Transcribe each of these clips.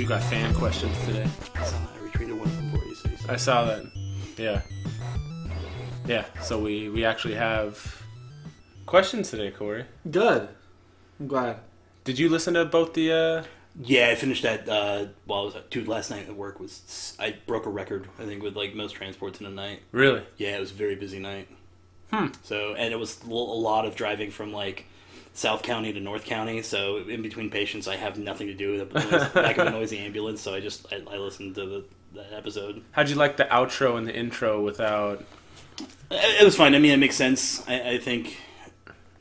got fan questions today. I retweeted one of them for you. So I saw that. Yeah. Yeah, so we actually have questions today, Corey. Good. I'm glad. Did you listen to both the... Yeah, I finished that, dude, last night at work I broke a record, I think, with, most transports in a night. Really? Yeah, it was a very busy night. So, and it was a lot of driving from, South County to North County, so in between patients, I have nothing to do with the back of a noisy ambulance, so I listened to that episode. How'd you like the outro and the intro without... It was fine. I mean, it makes sense. I think,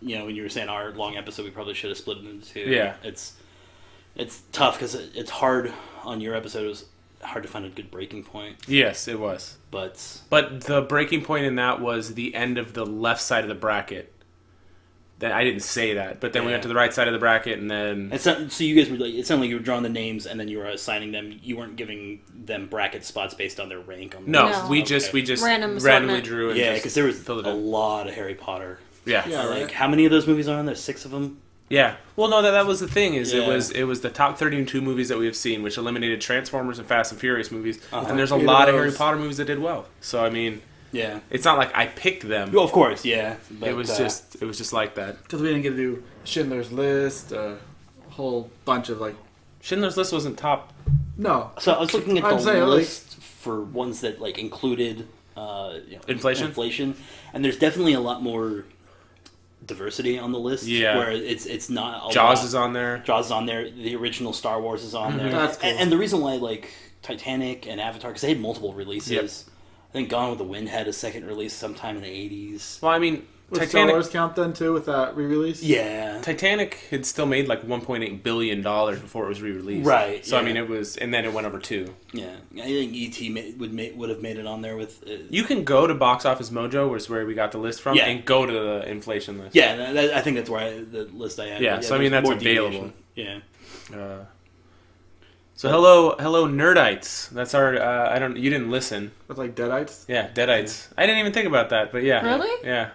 when you were saying our long episode, we probably should have split it into two. Yeah. It's tough because it's hard on your episode. It was hard to find a good breaking point. Yes, it was. But the breaking point in that was the end of the left side of the bracket. That I didn't say that, but then we went to the right side of the bracket, and then... So you guys were it sounded like you were drawing the names, and then you were assigning them. You weren't giving them bracket spots based on their rank. No, we just randomly drew. And because there was a lot of Harry Potter. Yeah, right. How many of those movies are on there? 6 of them. Yeah. Well, no, that was the thing. It was the top 32 movies that we have seen, which eliminated Transformers and Fast and Furious movies, and there's a lot of Harry Potter movies that did well. So I mean. Yeah, it's not like I picked them. Well, of course, yeah. But, it was just like that. Because we didn't get to do Schindler's List, a whole bunch of Schindler's List wasn't top. No. So I was looking at the list for ones that included inflation, and there's definitely a lot more diversity on the list. Yeah, where it's not. Jaws is on there. Jaws is on there. The original Star Wars is on there. That's cool. And the reason why Titanic and Avatar, because they had multiple releases. Yep. I think Gone with the Wind had a second release sometime in the 80s. Well, I mean, would Titanic... Star Wars count then, too, with that re-release? Yeah. Titanic had still made $1.8 billion before it was re-released. Right. So, I mean, it was... And then it went over 2. Yeah. I think E.T. would have made it on there with... You can go to Box Office Mojo, which is where we got the list from, and go to the inflation list. Yeah, I think that's where the list I had. Yeah, so I mean, that's available. Yeah. So hello, nerdites. That's our. You didn't listen. That's like Deadites. Yeah, Deadites. I didn't even think about that, but yeah. Really? Yeah.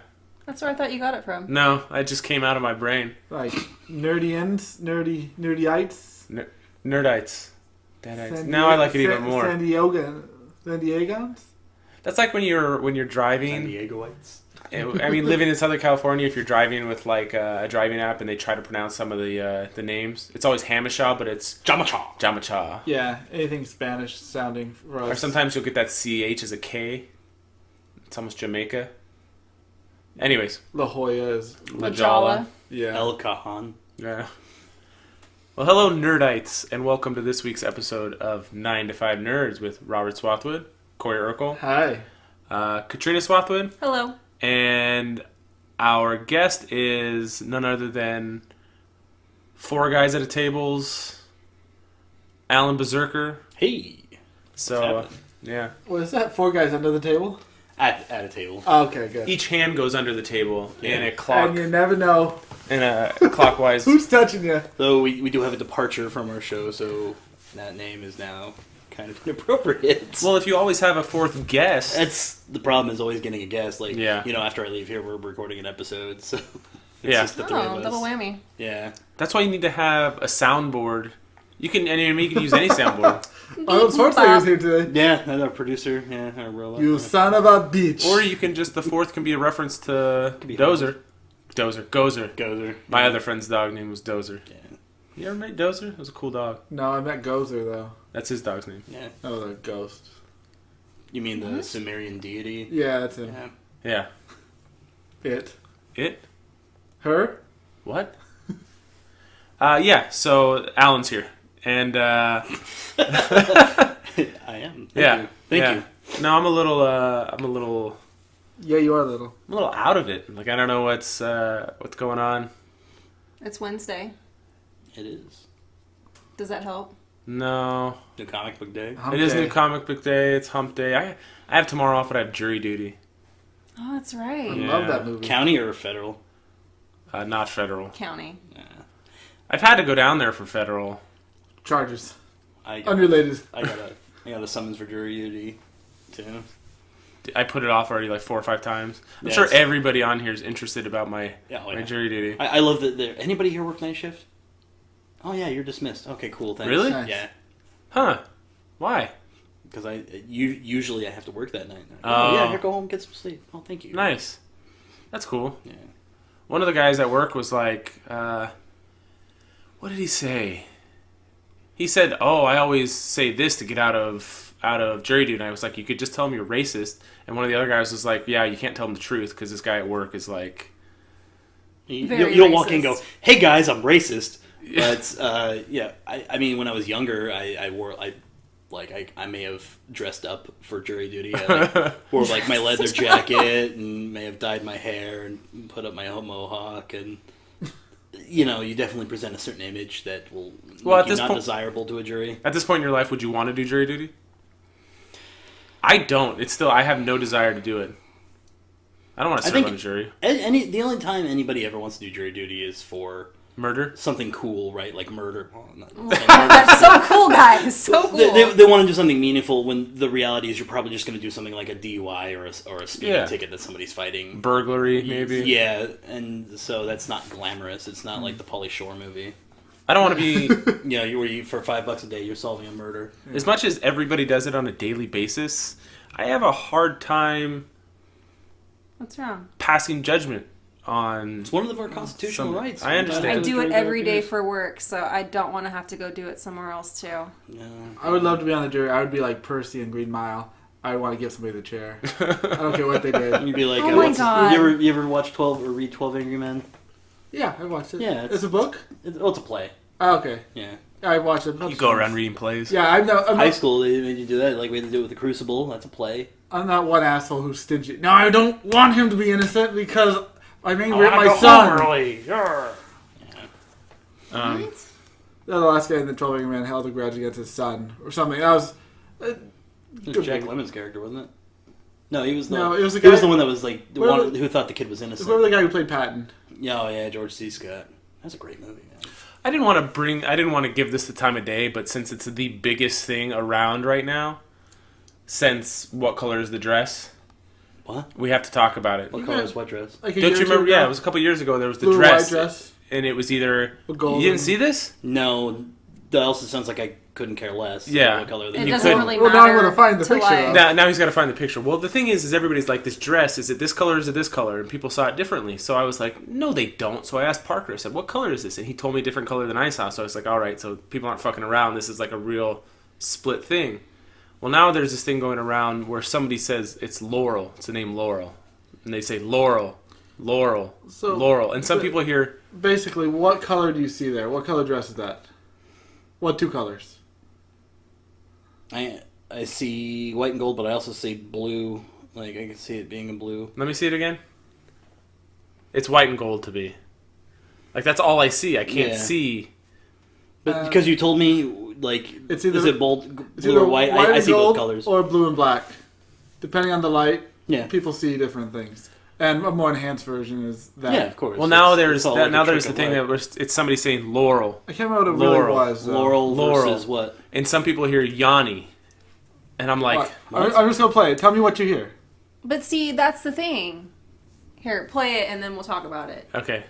That's where I thought you got it from. No, it just came out of my brain. Like nerdians, nerdyites. Nerdites. Deadites. Now I like it even more. San Diegans. That's like when you're driving. San Diegoites. I mean, living in Southern California, if you're driving with a driving app and they try to pronounce some of the names, it's always Hamishaw, but it's Jamacha. Yeah, anything Spanish sounding for us. Or sometimes you'll get that CH as a K. It's almost Jamaica. Anyways. La Jolla is... La Jolla. Yeah. El Cajon. Yeah. Well, hello, nerdites, and welcome to this week's episode of 9 to 5 Nerds with Robert Swathwood, Corey Urkel. Hi. Katrina Swathwood. Hello. And our guest is none other than 4 Guys at a Table's Alan Berserker. Hey. So, yeah. What is that? 4 guys under the table? At a table. Oh, okay, good. Each hand goes under the table in a clock. And you never know. In a clockwise. Who's touching you? Though we do have a departure from our show, so that name is now kind of inappropriate. Well, if you always have a 4th guest... That's the problem, is always getting a guest. After I leave here, we're recording an episode, so... It's just the 3 of us. Double whammy. Yeah. That's why you need to have a soundboard. You can use any soundboard. Arnold Schwarzenegger's here today. Yeah, and our producer, our robot. You son of a bitch. Or you can just, the 4th can be a reference to Gozer. Gozer. My other friend's dog name was Dozer. Yeah. You ever met Dozer? It was a cool dog. No, I met Gozer, though. That's his dog's name. Yeah. Oh, the ghost. You mean the Sumerian deity? Yeah, that's him. Yeah. It? Her? What? Yeah, so Alan's here. And, I am. Thank you. No, I'm a little... Yeah, you are a little. I'm a little out of it. I don't know what's going on. It's Wednesday. It is. Does that help? No. New comic book day. Hump it is day. New comic book day. It's hump day. I have tomorrow off, but I have jury duty. Oh, that's right. I love that movie. County or federal? Not federal. County. Yeah. I've had to go down there for federal. Charges. Unrelated. I got a summons for jury duty, too. I put it off already 4 or 5 times. I'm sure everybody on here is interested about my jury duty. I love that. Anybody here work night shift? Oh, yeah, you're dismissed. Okay, cool, thanks. Really? Nice. Yeah. Huh? Why? Because usually I have to work that night. Oh yeah, here, go home, get some sleep. Oh, thank you. Nice. That's cool. Yeah. One of the guys at work was like, what did he say? He said, "Oh, I always say this to get out of jury duty." And I was like, "You could just tell him you're racist." And one of the other guys was like, "Yeah, you can't tell him the truth because this guy at work is like." You don't walk in and go, "Hey guys, I'm racist." But yeah, I mean, when I was younger, I may have dressed up for jury duty. I wore like my leather jacket and may have dyed my hair and put up my mohawk, and you know, you definitely present a certain image that will make you not desirable to a jury. At this point in your life, would you want to do jury duty? I don't. I have no desire to do it. I don't want to serve on a jury. The only time anybody ever wants to do jury duty is for murder, something cool, right? Like murder. That's so cool, guys. So cool. They want to do something meaningful when the reality is you're probably just going to do something like a DUI or a speeding ticket that somebody's fighting. Burglary, maybe. Yeah, and so that's not glamorous. It's not like the Pauly Shore movie. I don't want to be, where you for $5 a day you're solving a murder. As much as everybody does it on a daily basis, I have a hard time. What's wrong? Passing judgment on. It's one of our constitutional rights. I understand. I do it every day for work, so I don't want to have to go do it somewhere else too. Yeah. I would love to be on the jury. I would be like Percy in Green Mile. I would want to give somebody the chair. I don't care what they did. You'd be like, oh my God. You ever watch 12 or read 12 Angry Men? Yeah, I watched it. Yeah, it's a book. It's a play. Oh, okay. Yeah. I watched it. You go around reading plays. Yeah, I'm high school, they made you do that. Like we had to do it with the Crucible. That's a play. I'm not one asshole who's stingy. No, I don't want him to be innocent because I may rape my son. Yeah. The last guy in the 12 Angry Men held a grudge against his son or something. That was. It was Jack Lemmon's character, wasn't it? No, he was the. No, it was the guy. He was the one that was like the one who thought the kid was innocent. Whoever the guy who played Patton. Yeah, George C. Scott. That's a great movie, man. I didn't want to give this the time of day, but since it's the biggest thing around right now, since What Color is the Dress? What? We have to talk about it. What color is what dress? Like Don't you remember? Yeah, it was a couple years ago. There was the blue, dress, white dress, and it was either. You didn't see this? No. That also sounds like I couldn't care less. Yeah. What color it doesn't really matter. Well, now I'm going to find the picture. Now he's got to find the picture. Well, the thing is everybody's like, this dress, is it this color or is it this color? And people saw it differently. So I was like, no, they don't. So I asked Parker, I said, what color is this? And he told me a different color than I saw. So I was like, all right, so people aren't fucking around. This is like a real split thing. Well, now there's this thing going around where somebody says it's Laurel. It's the name Laurel. And they say Laurel. And some people hear... Basically, what color do you see there? What color dress is that? What two colors? I see white and gold, but I also see blue. Like, I can see it being in blue. Let me see it again. It's white and gold to me. Like, that's all I see. I can't see. But because you told me, like, it's either, is it bold, blue or white? I see both colors. Or blue and black. Depending on the light, yeah, people see different things. And a more enhanced version is that. Yeah, of course. Well, now there's the thing that it's somebody saying Laurel. I can't remember what it really was. Laurel versus what? And some people hear Yanni. And I'm like... What? I'm just going to play it. Tell me what you hear. But see, that's the thing. Here, play it and then we'll talk about it. Okay.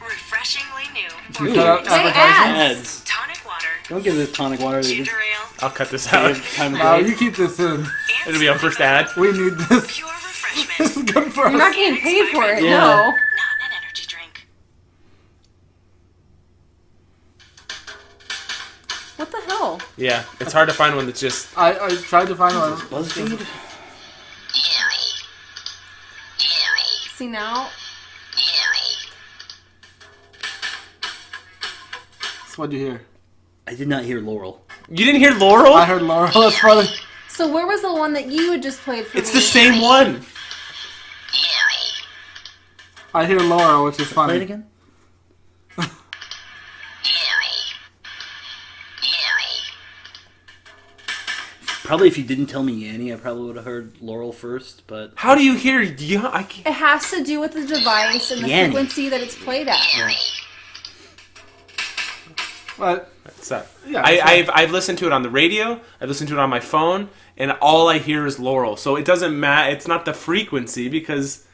Refreshingly new. Say ads. Tonic water. Don't give this tonic water. Ginger ale. I'll cut this out. No, you keep this in. It'll be our first ad. We need this. Pure refreshment. This is good for us. You're not getting paid for it, Yeah. no. Not an energy drink. What the hell? Yeah, it's hard to find one that's just... I tried to find one. BuzzFeed? See now? So what'd you hear? I did not hear Laurel. You didn't hear Laurel? I heard Laurel. That's funny. So where was the one that you had just played for It's me? the same one. I hear Laurel, which is funny. Play it again? Probably if you didn't tell me Yanni, I probably would have heard Laurel first, but... How do you hear... I can't... It has to do with the device and the Yanni. frequency that it's played at. Yeah. But What's that? Yeah, I've listened to it on the radio. I've listened to it on my phone, and all I hear is Laurel. So it doesn't matter. It's not the frequency because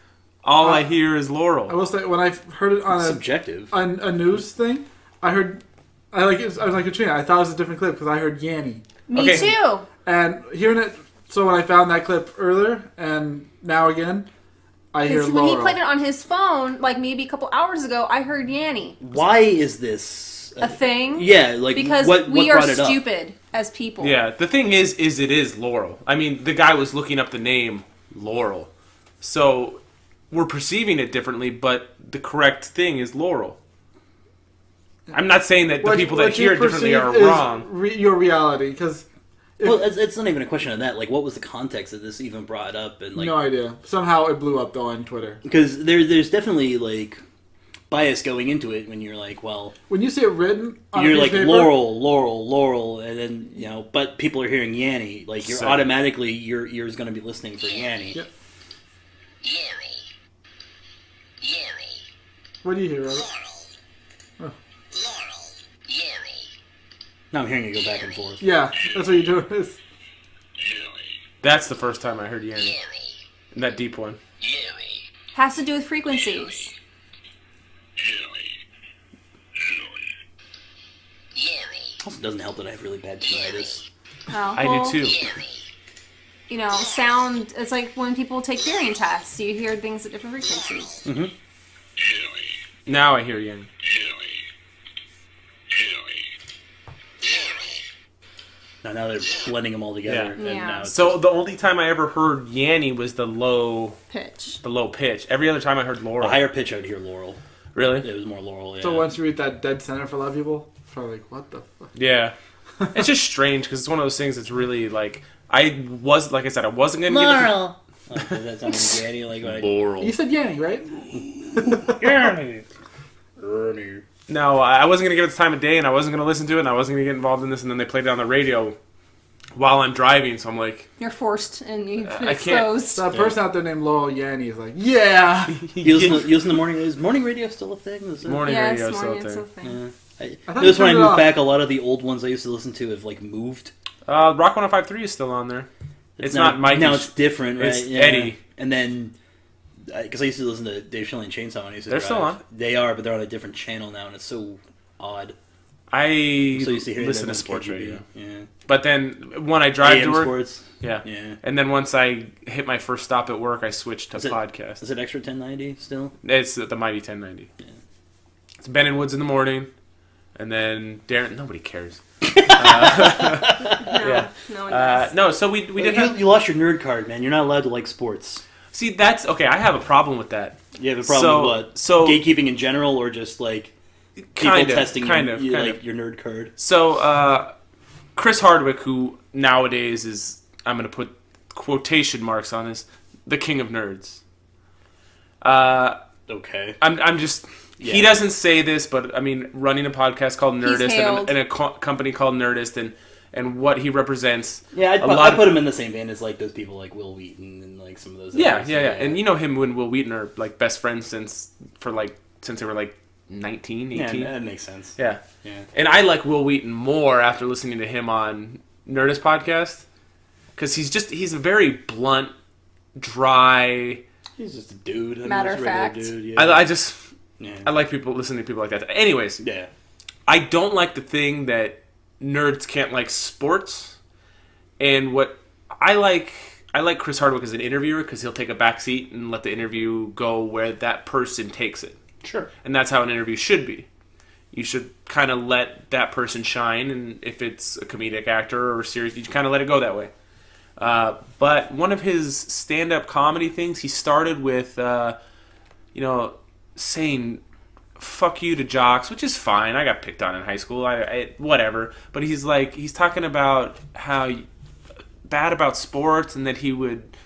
all I hear is Laurel. I will say when I heard it on Subjective. a news thing, I heard I was like Katrina. I thought it was a different clip because I heard Yanny. Me Okay. too. And hearing it, so when I found that clip earlier and now again, I hear Because when he Laurel. played it on his phone, like maybe a couple hours ago, I heard Yanny. Why is this A thing? Yeah, like Because what we are brought it up? stupid as people. Yeah, the thing is it is Laurel. I mean, the guy was looking up the name Laurel. So we're perceiving it differently, but the correct thing is Laurel. I'm not saying that the people that hear it differently are wrong. Your reality, because Well, it's not even a question of that. Like, what was the context that this even brought up? And like, no idea. Somehow it blew up though on Twitter. because there's definitely like bias going into it when you're like, well, When you see it written on you're a like newspaper, Laurel, and then but people are hearing Yanny. Like, you're Same. automatically your ears going to be listening for Yanny. Yep. Laurel. What do you hear, Robert? Laurel. Laurel. Now I'm hearing it go back and forth. Yeah, that's what you're doing. Is That's the first time I heard Yanny. In that deep one. Has to do with frequencies. Also, doesn't help that I have really bad tinnitus. Oh, I well, do too. You know, sound. It's like when people take hearing tests. You hear things at different frequencies. Now I hear Yanny. Now they're blending them all together. Yeah. And Yeah. now it's So the only time I ever heard Yanny was the low Pitch. pitch. Every other time I heard a Laurel. higher pitch. I would hear Laurel. Really? It was more Laurel. Yeah. so once you read that dead center for a lot of people, it's probably like, what the fuck? Yeah. It's just strange because it's one of those things that's really like I wasn't going to give it Laurel. Like, does that sound like Yanny? Like what? Laurel. You said Yanny, right? Ernie. No, I wasn't going to give it the time of day, and I wasn't going to listen to it, and I wasn't going to get involved in this, and then they played it on the radio while I'm driving, so I'm like, You're forced and you've been I can't- exposed. So that person out there named Laurel Yanny is like, yeah. You listen to morning? Is morning radio still a thing? Is it? Morning Yes, radio morning, still it's a a thing. thing. Yeah. I I thought noticed you when I turned it moved off. back, a lot of the old ones I used to listen to have like moved. Rock 105.3 is still on there. It's now, not Mikey. Now it's different, right? It's Eddie. And then, because I used to listen to Dave Shelley and Chainsaw when I used to They're drive. still on. They are, but they're on a different channel now, and it's so odd. I So used to hear listen them to on sports KGB. radio. Yeah. But then when I drive AM to work, sports. yeah. Yeah. And then once I hit my first stop at work, I switched to Is it- podcast. Is it extra 1090 still? It's the Mighty 1090. It's Ben and Woods in the morning, and then Darren. Nobody cares. No, no one does. No, so we did have. You lost your nerd card, man. You're not allowed to like sports. See, that's okay. I have a problem with that. You have a problem with what? So Gatekeeping in general, or just like people kind of, testing kind your, of, you, kind like of. your nerd card? So Chris Hardwick, who nowadays is, I'm going to put quotation marks on this, the king of nerds. Okay. I'm just. Yeah. He doesn't say this, but I mean, running a podcast called Nerdist hailed. and a company called Nerdist, and what he represents. Yeah, a lot I of- put him in the same vein as like those people like Will Wheaton and like some of those. Yeah, others. yeah. And you know him and Will Wheaton are like best friends since they were like 19, 18. Yeah, that makes sense. Yeah. Yeah. And I like Will Wheaton more after listening to him on Nerdist podcast because he's a very blunt, dry. He's just a dude. I mean, Matter just of a regular fact. Dude, yeah. I like people listening to people like that. Anyways, yeah. I don't like the thing that nerds can't like sports, and what I like Chris Hardwick as an interviewer because he'll take a back seat and let the interview go where that person takes it. Sure. And that's how an interview should be. You should kind of let that person shine, and if it's a comedic actor or serious, you kind of let it go that way. But one of his stand-up comedy things, he started with, saying "fuck you" to jocks, which is fine. I got picked on in high school. I whatever. But he's talking about how bad about sports and that he would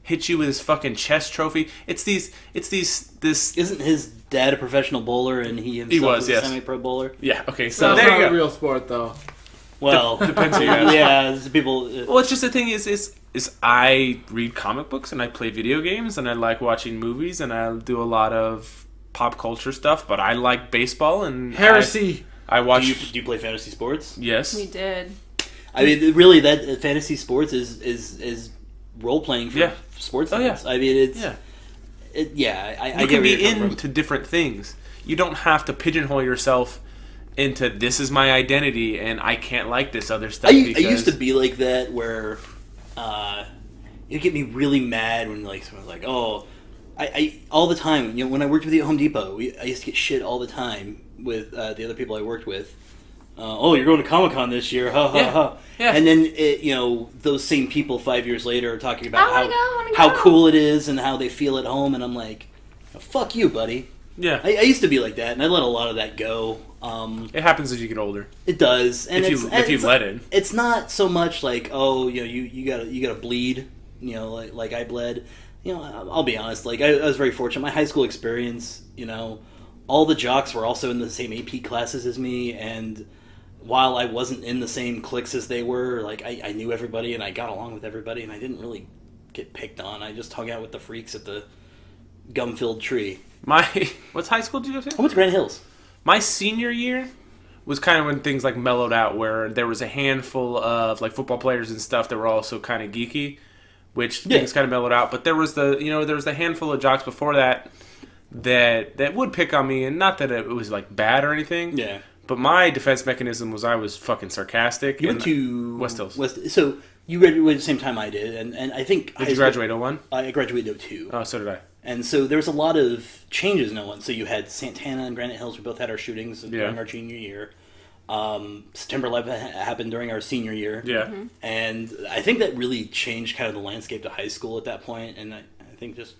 hit you with his fucking chess trophy. It's this. Isn't his dad a professional bowler and he himself was, is yes. a semi-pro bowler? Yeah. Okay. So So that's there not you a go. real sport, though. Well, Depends who you ask. yeah, it's people. Well, it's just the thing is I read comic books and I play video games and I like watching movies and I do a lot of pop culture stuff, but I like baseball and Heresy. I watch. do you play fantasy sports? Yes. We did. I mean, really, that fantasy sports is role playing for Yeah. sports. Oh, fans. yeah. I mean, it's Yeah. I You get can where be you're coming into different things. You don't have to pigeonhole yourself into this is my identity and I can't like this other stuff. I because... used to be like that where it'd get me really mad when like someone's like, oh, I all the time, you know, when I worked with you at Home Depot, I used to get shit all the time with the other people I worked with. Oh, you're going to Comic-Con this year, ha ha ha. Yeah. And then, you know, those same people 5 years later are talking about I wanna how go. cool it is and how they feel at home, and I'm like, oh, fuck you, buddy. Yeah. I used to be like that, and I let a lot of that go. It happens as you get older. It does, and If you let it. It's not so much like, oh, you know, you gotta bleed, you know, like I bled. You know, I'll be honest. Like I was very fortunate. My high school experience, you know, all the jocks were also in the same AP classes as me, and while I wasn't in the same cliques as they were, like I knew everybody and I got along with everybody, and I didn't really get picked on. I just hung out with the freaks at the gum-filled tree. What high school did you go to? I went to Grand Hills. My senior year was kind of when things like mellowed out, where there was a handful of like football players and stuff that were also kind of geeky, which things kind of mellowed out. But there was the handful of jocks before that would pick on me, and not that it was like bad or anything. Yeah. But my defense mechanism was I was fucking sarcastic. You went to West Hills. So you graduated at the same time I did, and I think Did you graduate 01? I graduated in 02. Oh, so did I. And so there was a lot of changes in 01. So you had Santana and Granite Hills. We both had our shootings during our junior year. September 11th happened during our senior year. Yeah. Mm-hmm. And I think that really changed kind of the landscape to high school at that point. And I think just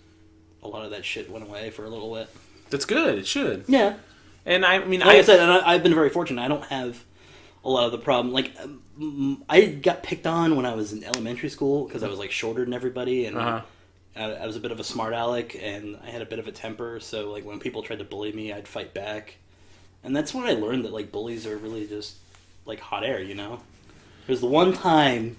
a lot of that shit went away for a little bit. That's good. It should. Yeah. And I mean, Like I said, and I've been very fortunate. I don't have a lot of the problem. Like, I got picked on when I was in elementary school because I was like shorter than everybody, and I was a bit of a smart aleck, and I had a bit of a temper. So like when people tried to bully me, I'd fight back, and that's when I learned that like bullies are really just like hot air. You know, there's the one time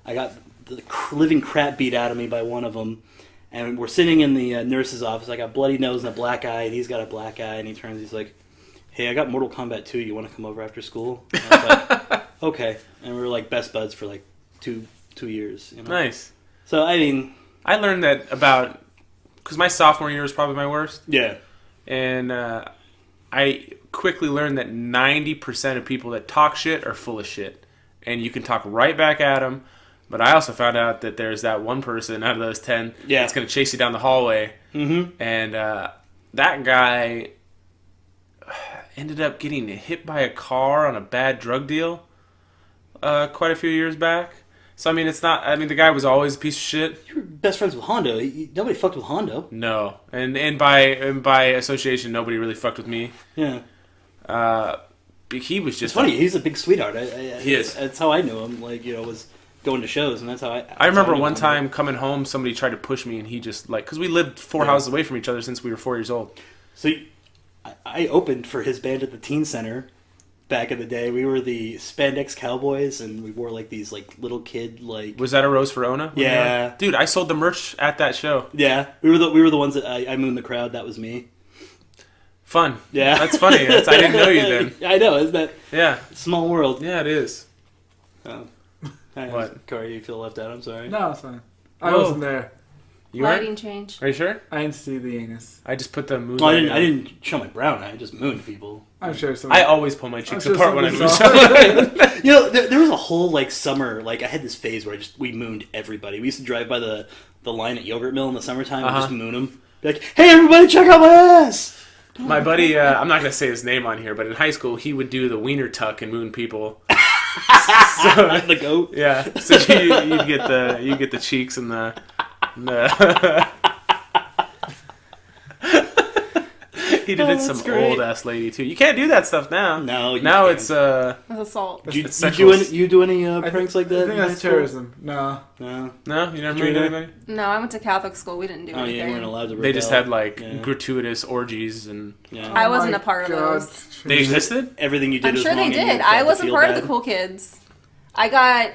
I got the living crap beat out of me by one of them. And we're sitting in the nurse's office. I got bloody nose and a black eye, and he's got a black eye. And he turns, he's like, "Hey, I got Mortal Kombat 2. You want to come over after school?" And I was like, "Okay." And we were like best buds for like two years. You know? Nice. So I mean, I learned that because my sophomore year was probably my worst, yeah, and I quickly learned that 90% of people that talk shit are full of shit, and you can talk right back at them. But I also found out that there's that one person out of those 10 that's going to chase you down the hallway. Mm-hmm. And that guy ended up getting hit by a car on a bad drug deal quite a few years back. So, I mean, the guy was always a piece of shit. you were best friends with Hondo. Nobody fucked with Hondo. No. And by association, nobody really fucked with me. Yeah. He was just... It's funny. He's a big sweetheart. He is. That's how I knew him. Like, you know, was going to shows, and that's how I remember one time coming home, somebody tried to push me, and he just, like... Because we lived 4 houses away from each other since we were 4 years old. So I opened for his band at the Teen Center back in the day. We were the Spandex Cowboys, and we wore like these like little kid like. Was that a Rose for Ona? Yeah, dude, I sold the merch at that show. Yeah, we were the ones that I mooned the crowd. That was me. Fun. Yeah, that's funny. I didn't know you then. I know, isn't that? Yeah, small world. Yeah, it is. Oh, what? Corey, you feel left out? I'm sorry. No, it's fine. I wasn't there. You Lighting change. Are you sure? I didn't see the anus. I just put the moon. Well, I didn't show my brown eye. I just mooned people. I'm sure. I always pull my cheeks apart when I moon. You know, there was a whole like summer. Like I had this phase where we mooned everybody. We used to drive by the line at Yogurt Mill in the summertime and just moon them. Be like, hey, everybody, check out my ass. My buddy, I'm not gonna say his name on here, but in high school he would do the wiener tuck and moon people. So, the goat. Yeah, so you get the cheeks and the he did it some old ass lady too. You can't do that stuff now. No, now can't. it's It's assault. You do any pranks like that? I think that's terrorism. No. No, you never made anybody. No, I went to Catholic school. We didn't do anything. Yeah, you weren't allowed to. They just had like gratuitous orgies and. Yeah. I wasn't a part of those. They existed. Everything you did. I'm was sure they wrong and did. you I felt wasn't feel part of bad. the cool kids. I got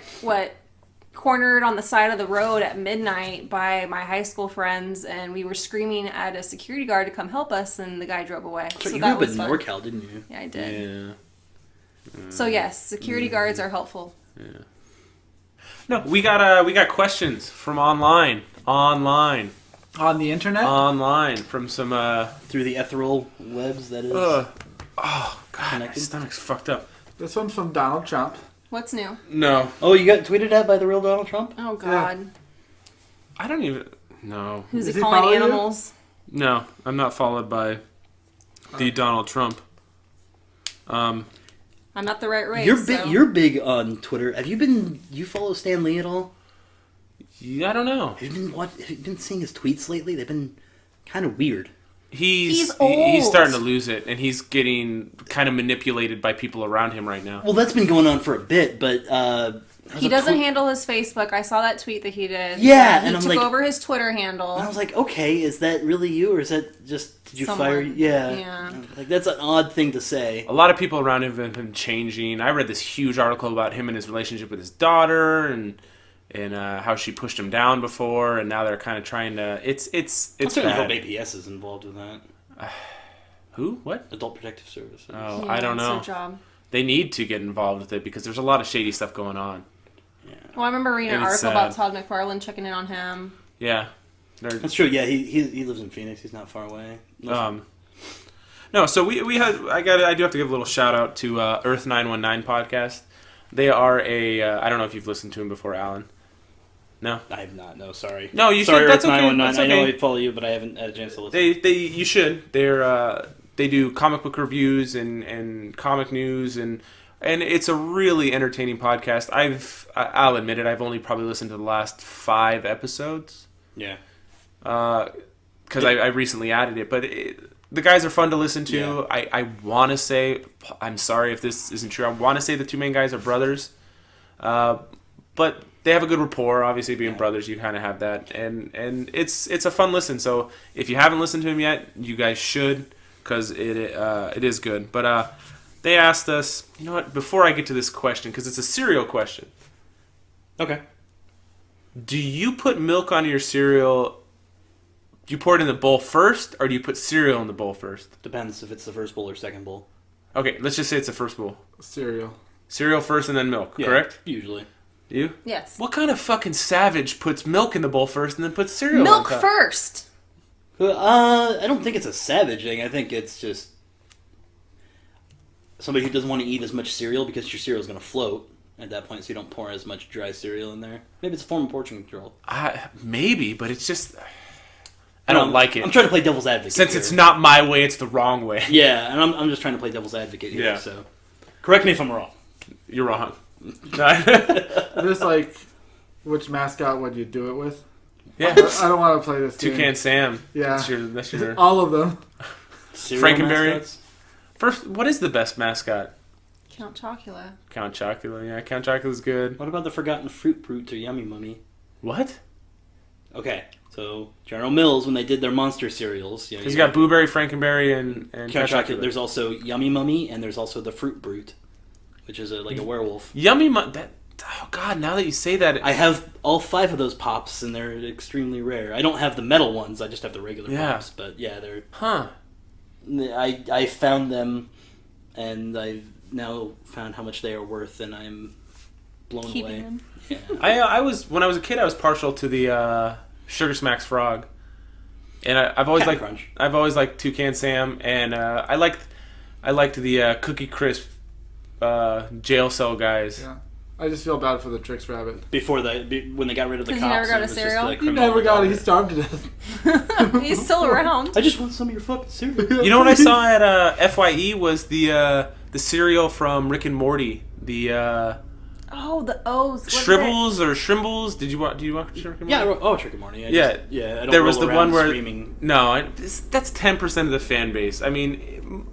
cornered on the side of the road at midnight by my high school friends, and we were screaming at a security guard to come help us, and the guy drove away. So you that grew up was in fun. NorCal, didn't you? Yeah, I did. Yeah. So yes, security guards are helpful. Yeah. No, we got questions from online on the internet, from some through the ethereal webs. That is. God, my connected? stomach's fucked up. This one's from Donald Trump. What's new? No. Oh, you got tweeted at by the real Donald Trump? Oh God. I don't even... No. Who's Does he he calling follow you? animals? No, I'm not followed by the Donald Trump. I'm not the right race. You're big. so- You're big on Twitter. Have you been? You follow Stan Lee at all? Yeah, I don't know. Have you been seeing his tweets lately? They've been kind of weird. He's He's old. starting to lose it, and he's getting kind of manipulated by people around him right now. Well, that's been going on for a bit, but He doesn't handle his Facebook. I saw that tweet that he did. Yeah, he and I'm took like- over his Twitter handle. And I was like, okay, is that really you, or is that just did you Someone. fire? Yeah, Yeah. like that's an odd thing to say. A lot of people around him have been changing. I read this huge article about him and his relationship with his daughter, and how she pushed him down before, and now they're kind of trying to. It's I certainly hope bad. APS is involved with that. Who? What? Adult Protective Services. Oh, Yeah, I don't it's know. their job. They need to get involved with it because there's a lot of shady stuff going on. Well, I remember reading an It was article about sad. Todd McFarlane checking in on him. Yeah. They're, That's true. Yeah, he lives in Phoenix. He's not far away. no, so we had I do have to give a little shout out to Earth 919 podcast. They are a I don't know if you've listened to him before, Alan. No. I have not. No, sorry. No, you sorry, should. That's Earth okay. 919. That's I know okay. I follow you, but I haven't had a chance to listen. They you should. They do comic book reviews and comic news and it's a really entertaining podcast. I'll admit it. I've only probably listened to the last 5 episodes. Yeah. Because I recently added it, but the guys are fun to listen to. Yeah. I want to say, I'm sorry if this isn't true. I want to say the 2 main guys are brothers, but they have a good rapport. Obviously, being brothers, you kind of have that, and it's a fun listen. So if you haven't listened to him yet, you guys should, because it is good. But they asked us, you know what? Before I get to this question, because it's a cereal question, Okay. do you put milk on your cereal? Do you pour it in the bowl first, or do you put cereal in the bowl first? Depends if it's the first bowl or second bowl. Okay, let's just say it's the first bowl. Cereal. Cereal first and then milk, Yeah, correct? Usually. You? Yes. What kind of fucking savage puts milk in the bowl first and then puts cereal Milk on top? first. I don't think it's a savage thing. I think it's just somebody who doesn't want to eat as much cereal because your cereal is going to float at that point, so you don't pour as much dry cereal in there. Maybe it's a form of portion control. Maybe, but it's just... I don't like it. I'm trying to play devil's advocate Since here. it's not my way, it's the wrong way. Yeah, and I'm just trying to play devil's advocate here, Yeah. so... Correct me if I'm wrong. You're wrong. Just like, which mascot would you do it with? Yeah. I don't want to play this game. Toucan Sam. Yeah. That's your... All of them. Cereal Frankenberry? mascots? First, what is the best mascot? Count Chocula. Count Chocula. Yeah, Count Chocula's good. What about the Forgotten Fruit Brute or Yummy Mummy? What? Okay, so General Mills, when they did their monster cereals... You know, He's got Blueberry, Frankenberry, and Count Chocula. Chocula. There's also Yummy Mummy, and there's also the Fruit Brute, which is like a werewolf. Yummy oh god, now that you say that... I have all 5 of those pops, and they're extremely rare. I don't have the metal ones, I just have the regular pops. But yeah, they're... Huh. I found them, and I've now found how much they are worth, and I'm blown Keeping away. them. Yeah. I was when I was a kid, I was partial to the Sugar Smacks Frog, and I've always Captain liked Crunch. Toucan Sam, and I liked the Cookie Crisp jail cell guys. Yeah. I just feel bad for the Trix Rabbit. When they got rid of the 'Cause cops, he never got it a was just cereal? the He He criminal never got it. He dog. starved to death. He's still around. I just want some of your fucking cereal. You know what I saw at FYE was the cereal from Rick and Morty, the Oh, the O's. What is it? Shribbles or Shrimbles. Did you watch Rick and Morty? Yeah, Trick and Morty. Yeah. I don't There was roll the around one where screaming. no, that's 10% of the fan base. I mean,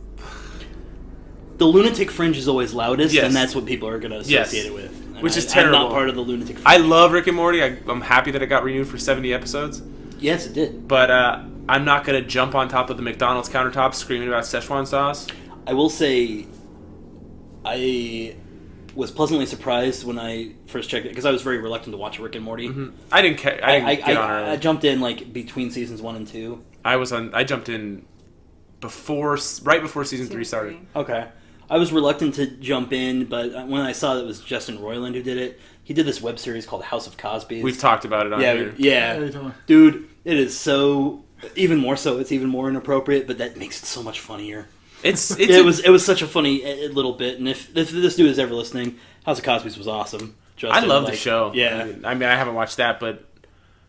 The lunatic fringe is always loudest, Yes. and that's what people are going to associate Yes. it with. And Which is I'm terrible. not part of the lunatic fringe. I love Rick and Morty. I'm happy that it got renewed for 70 episodes. Yes, it did. But I'm not going to jump on top of the McDonald's countertop screaming about Szechuan sauce. I will say, I was pleasantly surprised when I first checked it, because I was very reluctant to watch Rick and Morty. I didn't get on early. I jumped in like between seasons 1 and 2. I jumped in right before season 3 started. Okay. I was reluctant to jump in, but when I saw that it was Justin Roiland who did it, he did this web series called House of Cosby. We've talked about it on here. Yeah. Dude, it is so... Even more so, it's even more inappropriate, but that makes it so much funnier. It was such a funny little bit, and if this dude is ever listening, House of Cosby's was awesome. I love the show. Yeah, I mean, I haven't watched that, but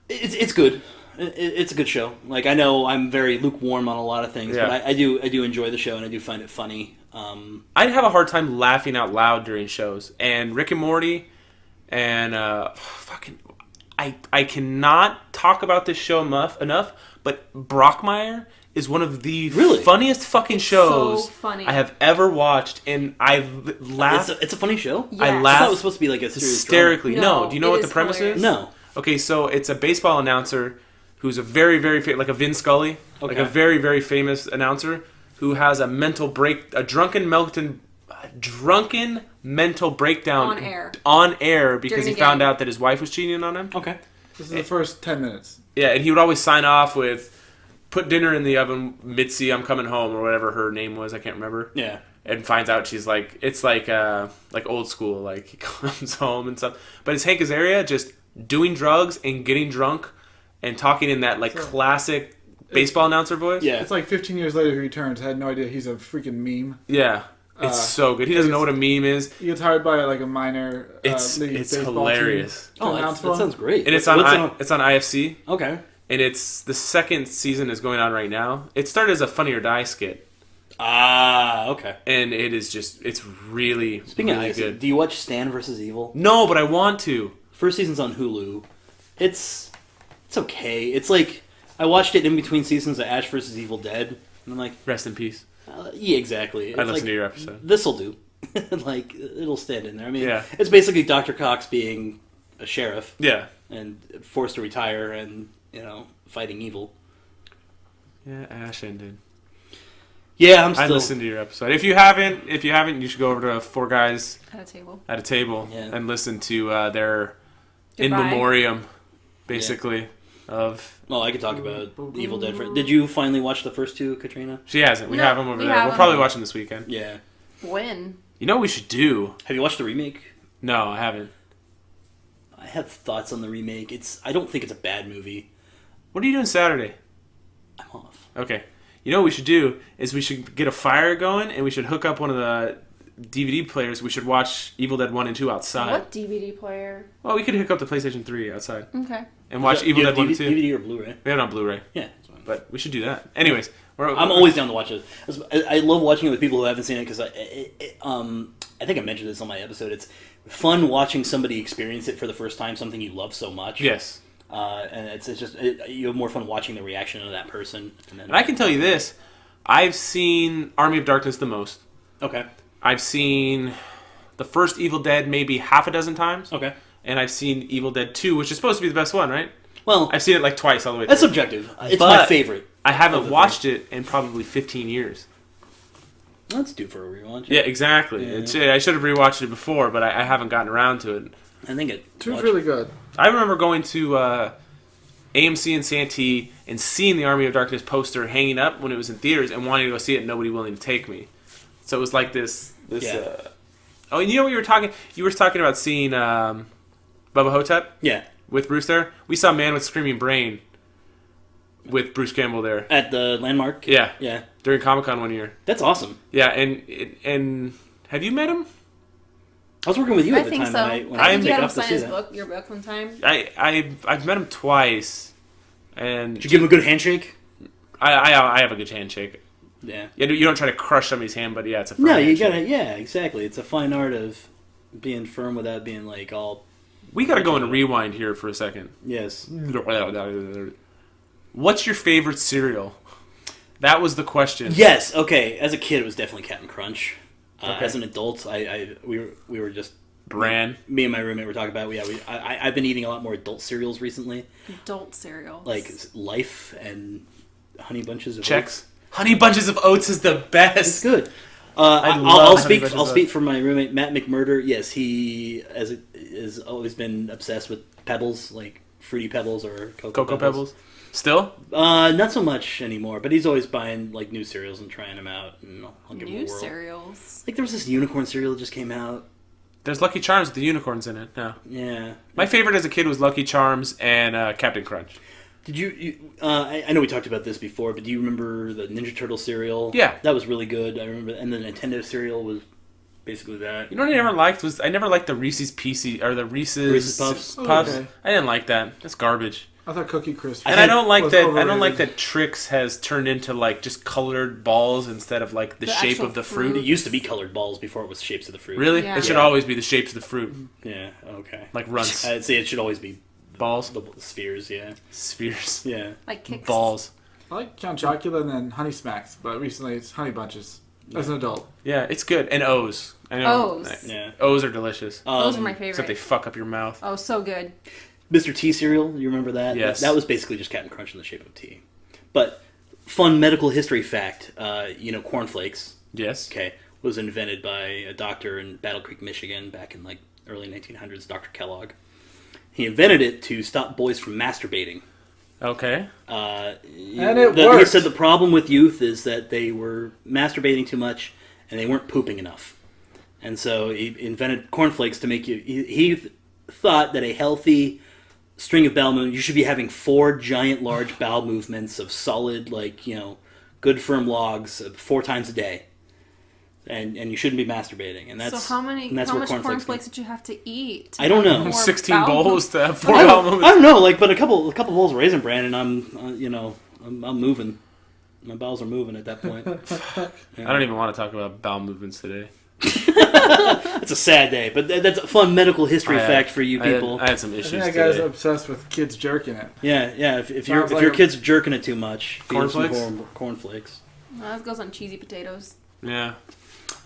it's good. It's a good show. Like, I know I'm very lukewarm on a lot of things, Yeah. but I do enjoy the show, and I do find it funny. I'd have a hard time laughing out loud during shows. And Rick and Morty, and I cannot talk about this show enough. But Brockmire is one of the funniest fucking shows So funny. I have ever watched, and I laughed. It's a funny show. Yes. I I laughed thought it was supposed to be like a serious hysterically. drama. No, do you know No, what it the is premise hilarious. is? drama. No. Okay, so it's a baseball announcer who's a very, very like a Vin Scully, like Okay. a very, very famous announcer who has a drunken mental breakdown On air. because During he a found game. out that his wife was cheating on him. Okay. This is the first 10 minutes. Yeah, and he would always sign off with "Put dinner in the oven, Mitzi. I'm coming home," or whatever her name was. I can't remember. Yeah. And finds out she's like, it's like old school. Like, he comes home and stuff. But it's Hank Azaria just doing drugs and getting drunk and talking in that like classic baseball announcer voice. Yeah. It's like 15 years later he returns. I had no idea he's a freaking meme. Yeah. It's so good. He doesn't know what a meme is. He gets hired by like a minor It's league baseball hilarious. team to Oh, announce that for him. sounds great. And it's What's on IFC. Okay. And it's the second season is going on right now. It started as a Funny or Die skit. Ah, okay. And it's really, Speaking really of good. do you watch Stan vs. Evil? No, but I want to. First season's on Hulu. It's okay. It's like I watched it in between seasons of Ash vs. Evil Dead, and I'm like, Rest in peace. yeah, exactly. I listened to your episode. This'll do. Like, it'll stand in there. I mean, Yeah. it's basically Dr. Cox being a sheriff Yeah. and forced to retire and, fighting evil. Yeah, Ash ended. Yeah, I'm I still... listened to your episode. If you haven't, you should go over to Four Guys At a table. at a Table Yeah. and listen to their in Goodbye. memoriam, basically, of... Well, I could talk about Evil Dead. Did you finally watch the first two, Katrina? She hasn't. We No, have them over we there. have We'll them. probably watch them this weekend. Yeah. When? You know what we should do? Have you watched the remake? No, I haven't. I have thoughts on the remake. I don't think it's a bad movie. What are you doing Saturday? I'm off. Okay. You know what we should do is we should get a fire going and we should hook up one of the DVD players. We should watch Evil Dead 1 and 2 outside. What DVD player? Well, we could hook up the PlayStation 3 outside Okay. and watch Do you Evil have Dead 1 and 2. DVD or Blu-ray? We have it on Blu-ray, Yeah. That's fine. but we should do that. Anyways, I'm always down to watch it. I love watching it with people who haven't seen it because I think I mentioned this on my episode. It's fun watching somebody experience it for the first time, something you love so much. Yes. And it's just you have more fun watching the reaction of that person. And I can tell you this. I've seen Army of Darkness the most. Okay. I've seen the first Evil Dead maybe half a dozen times. Okay. And I've seen Evil Dead 2, which is supposed to be the best one, right? Well, I've seen it like twice all the way that's through. subjective. It's my But favorite. I of haven't the watched it in probably 15 years. That's due for a rewatch. Yeah, exactly. Yeah. I should have rewatched it before, but I haven't gotten around to it. I think it. Two's really good. I remember going to AMC in Santee and seeing the Army of Darkness poster hanging up when it was in theaters and wanting to go see it and nobody willing to take me. So it was like this. Yeah. Oh, and you know what you were talking? You were talking about seeing Bubba Hotep Yeah. with Bruce there. We saw Man with Screaming Brain with Bruce Campbell there. At the Landmark. Yeah, Yeah. during Comic-Con one year. That's awesome. Yeah, and have you met him? I was working with you I at the think time so. when I I I think take you had him off to sign see his that. book, your book one time. I've met him twice, and Did you give him a good handshake? I have a good handshake. Yeah. You don't try to crush somebody's hand, but yeah, it's a firm No, you handshake. gotta. Yeah, exactly. It's a fine art of being firm without being like all. We gotta go and rewind here for a second. Yes. What's your favorite cereal? That was the question. Yes. Okay. As a kid, it was definitely Captain Crunch. Okay. As an adult, we were just Bran. me and my roommate were talking about. I've been eating a lot more adult cereals recently, Adult cereals. like Life and Honey Bunches of Chex. Oats. Honey Bunches of Oats is the It's best. good. love I'll Honey speak. Bunches I'll of speak Oats. for my roommate Matt McMurder. Yes, he has always been obsessed with Pebbles, like Fruity Pebbles or Cocoa Pebbles. Still? Not so much anymore, but he's always buying like new cereals and trying them out, and I'll give him New a whirl. cereals. Like there was this unicorn cereal that just came out. There's Lucky Charms with the unicorns in it now. Yeah, My favorite as a kid was Lucky Charms and Captain Crunch. Did I know we talked about this before, but do you remember the Ninja Turtle cereal? Yeah. That was really good. I remember, and the Nintendo cereal was basically that. You know what I never liked was I never liked the Reese's Pieces or the Reese's Puffs. Puffs. Oh, okay. I didn't like that. That's garbage. I thought Cookie Crisp. And I don't like was that. I don't overrated. like that Trix has turned into like just colored balls instead of like the shape actual of the fruit. fruit. It used to be colored balls before it was shapes of the fruit. Really? Yeah. It should Yeah. always be the shapes of the fruit, Yeah. Okay. like runts, I'd say it should always be balls, the spheres. Yeah. spheres, Yeah. Like kicks. balls. I like Count Chocula and then Honey Smacks, but recently it's Honey Bunches. As an adult. Yeah, it's good. And O's. I know. O's. Yeah. O's are delicious. Those are my Except they favorite. fuck up your mouth. Oh, so good. Mr. T cereal, you remember that? Yes. That was basically just Captain Crunch in the shape of tea. But fun medical history fact, cornflakes, Yes. okay, was invented by a doctor in Battle Creek, Michigan back in like early 1900s, Dr. Kellogg. He invented it to stop boys from masturbating. Okay. And it He worked. said the problem with youth is that they were masturbating too much and they weren't pooping enough. And so he invented cornflakes to make you... He thought that a healthy string of bowel movements, you should be having 4 giant, large bowel movements of solid, good firm logs 4 times a day. And you shouldn't be masturbating. And that's So how and much where cornflakes did you have to eat? I don't know. More 16 bowel bowls to have 4 I bowel don't, I movements. don't know, but a couple bowls of Raisin Bran, and I'm moving. My bowels are moving at that point. I don't even want to talk about bowel movements today. It's a sad day, but that's a fun medical history I- fact for you people. I had some I issues think that guy's today. obsessed with kids jerking it. Yeah. If Sounds your like kid's jerking it too much, feed him some Cornflakes? cornflakes. Well, that goes on cheesy potatoes. Yeah.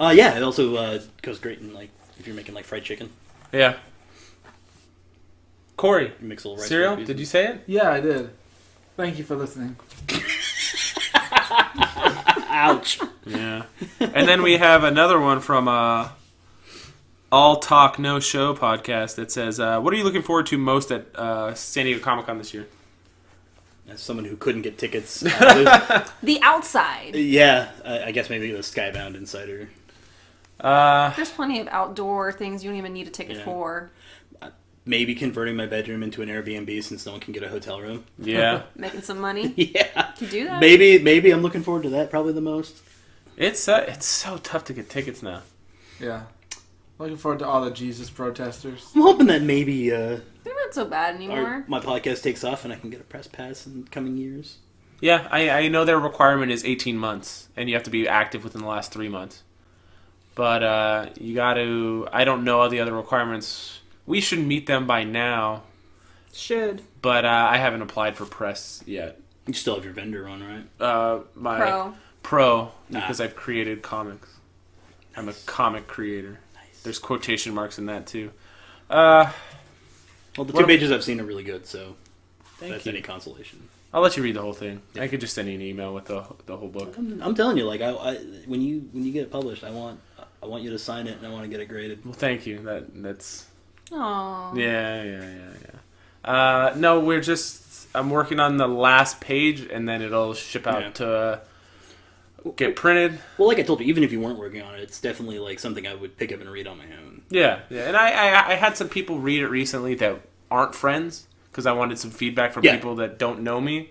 Yeah. It also goes great in if you're making fried chicken. Yeah. Corey, You mix a little rice. cereal? krispies. Did you say it? Yeah, I did. Thank you for listening. Ouch. Yeah. And then we have another one from All Talk No Show podcast that says, what are you looking forward to most at San Diego Comic-Con this year? As someone who couldn't get tickets, The outside. I guess maybe the Skybound Insider. There's plenty of outdoor things you don't even need a ticket Yeah. for. Maybe converting my bedroom into an Airbnb since no one can get a hotel room. Yeah. Making some money. Yeah. To do that. Maybe I'm looking forward to that probably the most. It's so tough to get tickets now. Yeah. Looking forward to all the Jesus protesters. I'm hoping that maybe They're not so bad anymore. my podcast takes off and I can get a press pass in coming years. Yeah, I know their requirement is 18 months, and you have to be active within the last 3 months. But you got to... I don't know all the other requirements. We should meet them by now, Should. but I haven't applied for press yet. You still have your vendor on, right? My pro Nah. because I've created comics. I'm a comic creator. Nice. There's quotation marks in that, too. Well, the What- 2 pages I've seen are really good, so Thank that's you. any consolation. I'll let you read the whole thing. I could just send you an email with the whole book. I'm telling you, I when you get it published, I want you to sign it and I want to get it graded. Well, thank you. That's... Aww. Yeah. No, I'm working on the last page, and then it'll ship out to get printed. Well, like I told you, even if you weren't working on it, it's definitely something I would pick up and read on my own. Yeah. And I had some people read it recently that aren't friends, because I wanted some feedback from people that don't know me,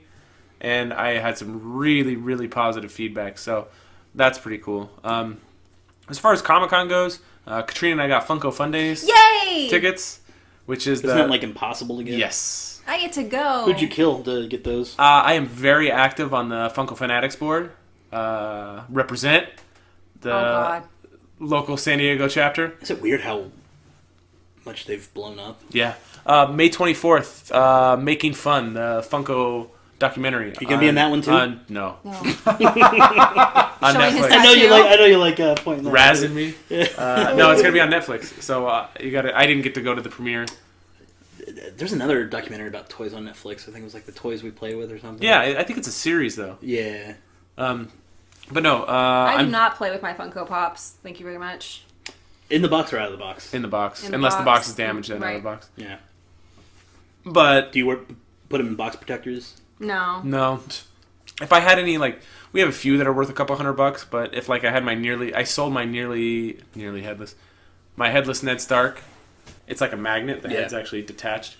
and I had some really, really positive feedback, so that's pretty cool. As far as Comic-Con goes, Katrina and I got Funko Fun Days Yay! tickets, which is Isn't that impossible to get? Yes. I get to go. Who'd you kill to get those? I am very active on the Funko Fanatics board. Represent the Oh, God. local San Diego chapter. Is it weird how much they've blown up? Yeah. May 24th, Making Fun, the Funko documentary. You gonna be in that one too? No. No. On Showing his Netflix. I know you tattoo? like pointing that. Razzing me. No, it's gonna be on Netflix. So you got I didn't get to go to the premiere. There's another documentary about toys on Netflix. I think it was the toys we play with or something. Yeah, I think it's a series though. Yeah. But no, I do I'm not play with my Funko Pops. Thank you very much. In the box or out of the box? in the box, In the unless the box. box is damaged then out of Right. the box. Yeah. But Do you put them in box protectors? No. no, if I had any we have a few that are worth a couple $100, but if I had I sold my nearly headless, my headless Ned Stark. It's like a magnet. The Yeah. head's actually detached,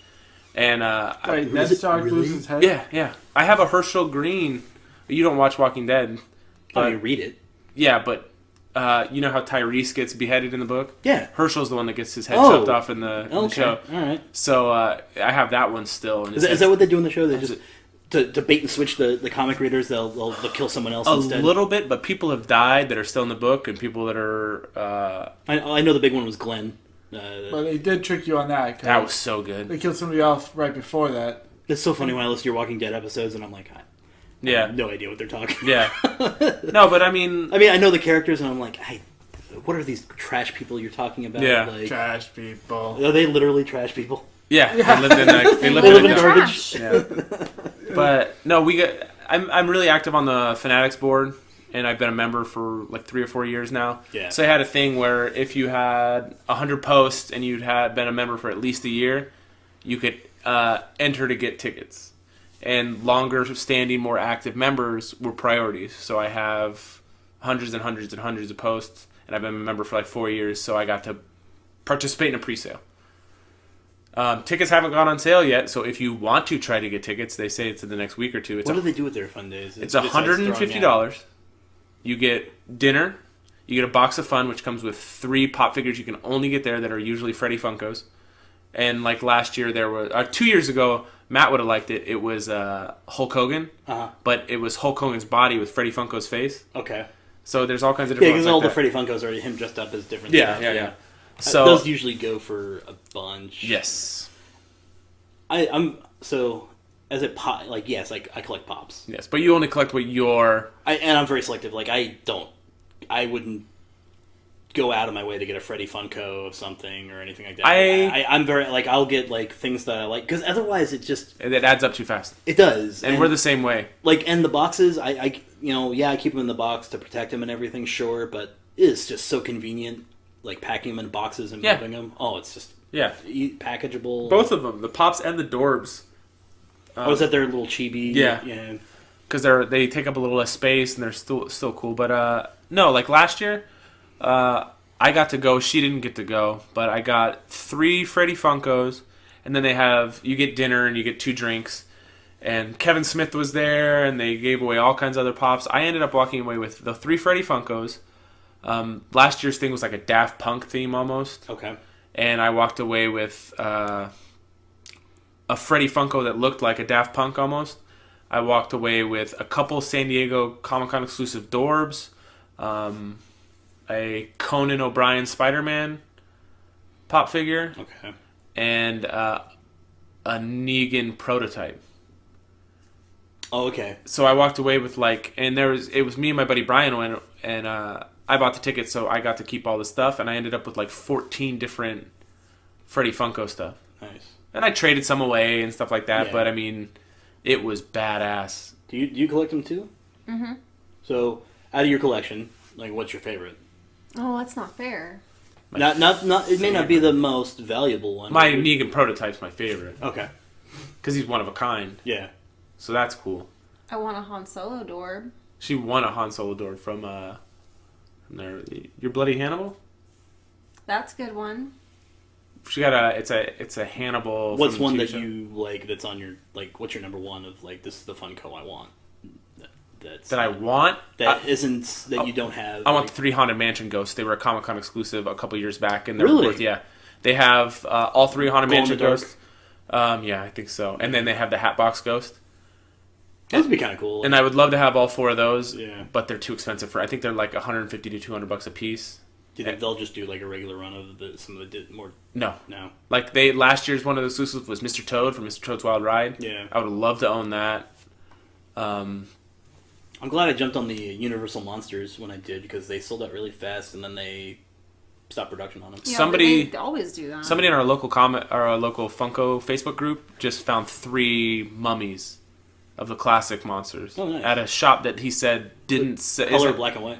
And Wait, Ned Is it Stark really? loses his head? yeah. I have a Herschel Green. You don't watch Walking Dead. Oh, you read it. Yeah, but you know how Tyrese gets beheaded in the book? Yeah. Herschel's the one that gets his head Oh. chopped off in the Okay. show. All right. So I have that one still. And Is that what they do in the show? They just to bait and switch the comic readers. They'll kill someone else a instead. little bit, but people have died that are still in the book, and people that are I know the big one was Glenn. But they did trick you on that. 'Cause that was so good. they killed somebody else right before that. It's so funny when I listen to your Walking Dead episodes, and I'm like, I Yeah, have no idea what they're talking. yeah. No, but I mean, I know the characters, and I'm like, what are these trash people you're talking about? Yeah. Like, Trash people. are they literally trash people? yeah, they lived in They live in a garbage. Yeah. But no, I'm really active on the Fanatics board, and I've been a member for like 3 or 4 years now. Yeah. So I had a thing where if you had 100 posts and you'd had been a member for at least a year, you could enter to get tickets. And longer standing, more active members were priorities. So I have hundreds and hundreds and hundreds of posts, and I've been a member for like 4 years, so I got to participate in a pre-sale. Tickets haven't gone on sale yet, so if you want to try to get tickets, they say it's in the next week or two. What do they do with their fun days? It's besides throwing out? $150. You get dinner. You get a box of fun, which comes with 3 pop figures you can only get there that are usually Freddy Funkos. And like last year, there was 2 years ago, Matt would have liked it. It was Hulk Hogan, but it was Hulk Hogan's body with Freddy Funko's face. Okay. So there's all kinds of Yeah, different because ones all like the that. Freddy Funkos are him dressed up as different Yeah, stuff. yeah. So those usually go for a bunch. yes, I'm so as a pop, like yes, I collect pops. yes, but you only collect what your And I'm very selective. Like I wouldn't go out of my way to get a Freddy Funko of something or anything like that. I'm very like I'll get like things that I like because otherwise it adds up too fast. it does. And we're the same way. like and the boxes I keep them in the box to protect them and everything, sure, but it's just so convenient like packing them in boxes and Yeah. moving them. Oh, it's just Yeah, packageable. both of them, the pops and the Dorbs. Is that their little chibi? Yeah. Because they take up a little less space and they're still cool. But no, like last year, I got to go. She didn't get to go, but I got 3 Freddy Funkos, and then you get dinner and you get 2 drinks. And Kevin Smith was there, and they gave away all kinds of other pops. I ended up walking away with the 3 Freddy Funkos. Last year's thing was like a Daft Punk theme almost. Okay. And I walked away with a Freddy Funko that looked like a Daft Punk almost. I walked away with a couple San Diego Comic-Con exclusive Dorbs, a Conan O'Brien Spider-Man pop figure, Okay. and a Negan prototype. Oh, okay. So I walked away with it was me and my buddy Brian went, and I bought the tickets, so I got to keep all the stuff, and I ended up with like 14 different Freddy Funko stuff. Nice. And I traded some away and stuff like that, Yeah. but I mean, it was badass. Do you collect them too? Mm-hmm. So, out of your collection, like, what's your favorite? Oh, that's not fair. Not. It may not be the most valuable one. My but- Negan prototype's my favorite Okay. because he's one of a kind, Yeah. so that's cool. I want a Han Solo Dorb. She won a Han Solo door from Your Bloody Hannibal. That's a good one. She got it's a Hannibal. What's from the one TV that show. you like? That's on your like. What's your number one of like? This is the Funko I want. that I want? That you don't have. I want like, the 3 Haunted Mansion ghosts. They were a Comic-Con exclusive a couple years back, and they're Really? worth, yeah. They have all 3 Haunted Glow in Mansion the dark? ghosts. Yeah, I think so. And then they have the Hatbox Ghost. Those would be kind of cool. And I would love to have all 4 of those, Yeah. but they're too expensive I think they're like $150 to $200 a piece. Do you think they'll just do like a regular run of some of the more? No. No. Like last year's one of the exclusives was Mr. Toad from Mr. Toad's Wild Ride. Yeah. I would love to own that. I'm glad I jumped on the Universal Monsters when I did because they sold out really fast and then they stopped production on them. Yeah, Somebody- they always do that. Somebody in our local local Funko Facebook group just found 3 mummies of the classic monsters Oh, nice. at a shop that he said didn't say. Color black and white.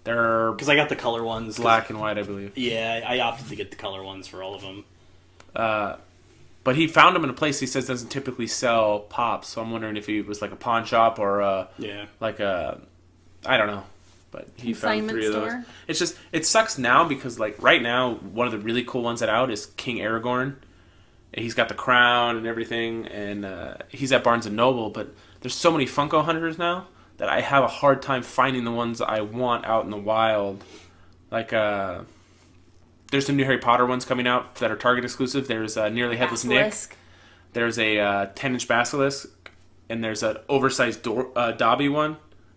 They're Because I got the color ones. 'cause- black and white, I believe. Yeah, I opted to get the color ones for all of them. But he found them in a place he says doesn't typically sell pops. So I'm wondering if he was like a pawn shop or Yeah. like a, I don't know. But he found Consignment 3 of those. store? It's just, it sucks now because like right now, one of the really cool ones that out is King Aragorn. And he's got the crown and everything, and he's at Barnes & Noble, but there's so many Funko hunters now that I have a hard time finding the ones I want out in the wild. Like, there's some new Harry Potter ones coming out that are Target exclusive. There's Nearly Headless Basilisk. Nick. There's a 10-inch Basilisk, and there's an oversized Dobby one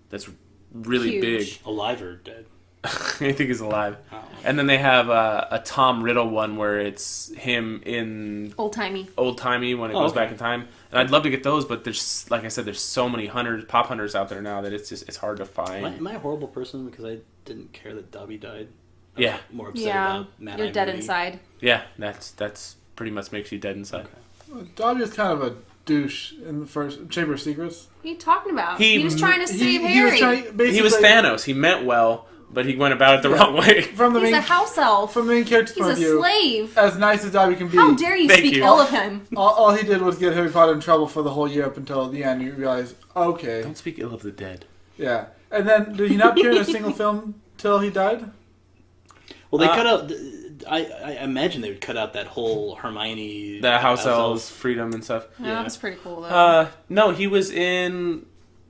that's really Huge. big. Alive or dead? I think he's alive. Oh. And then they have a Tom Riddle one where it's him in Old timey. when it goes back in time. And I'd love to get those, but there's, like I said, there's so many pop hunters out there now that it's hard to find. Am I a horrible person because I didn't care that Dobby died? I Yeah. was more upset Yeah, about Mad you're Eye dead Moody. inside. Yeah, that's pretty much makes you dead inside. Okay. Dobby is kind of a douche in the first Chamber of Secrets. What are you talking about? He- He was trying to save He Harry. was trying, basically, He was Thanos. He meant well, but he went about it the wrong way. from the He's main a house elf. from the main character's He's point a of view. slave. As nice as Dobby can be, How dare you Thank speak you. ill of him? all he did was get Harry Potter in trouble for the whole year up until the end. You realize, okay, Don't speak ill of the dead. yeah. And then did he not appear in a single film till he died? Well, they cut out. I imagine they would cut out that whole Hermione. The house elves, freedom and stuff. Yeah, that was pretty cool though. No, he was in.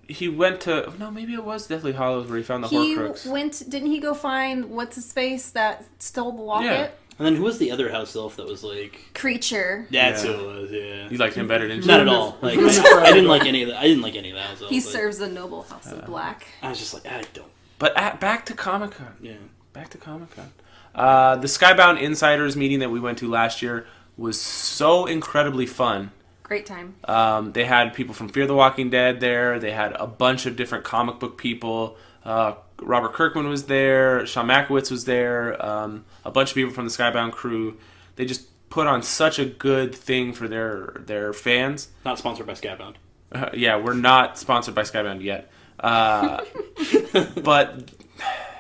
He went to. No, maybe it was Deathly Hallows where he found the He Horcrux. went. Didn't he go find what's his face that stole the locket? Yeah. And then who was the other house elf that was like? Creature. That's Yeah. who it was. Yeah. You liked him better, didn't you? Not at all. Like I didn't like any of the. I didn't like any of the house elves. He but serves the noble house of black. I was just like, I don't. But back to Comic Con. Yeah. Back to Comic Con. The Skybound Insiders meeting that we went to last year was so incredibly fun. Great time. They had people from Fear the Walking Dead there. They had a bunch of different comic book people. Robert Kirkman was there. Sean Makowitz was there. A bunch of people from the Skybound crew. They just put on such a good thing for their fans. Not sponsored by Skybound. Yeah, we're not sponsored by Skybound yet. But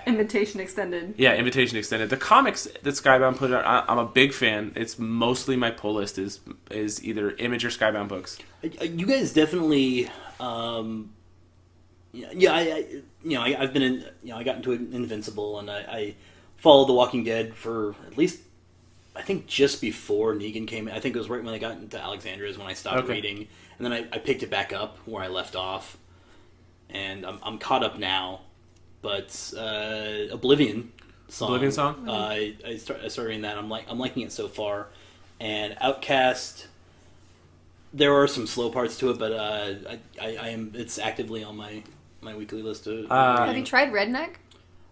Invitation extended. yeah, invitation extended. The comics that Skybound put out, I'm a big fan. It's mostly my pull list is either Image or Skybound books. You guys definitely. I've been in. I got into Invincible, and I followed The Walking Dead for at least. I think just before Negan came in. I think it was right when I got into Alexandria is when I stopped reading, and then I picked it back up where I left off, and I'm caught up now. But Oblivion song. I started reading that. I'm liking it so far, and Outcast. There are some slow parts to it, but I am. It's actively on my weekly list of. Have you tried Redneck?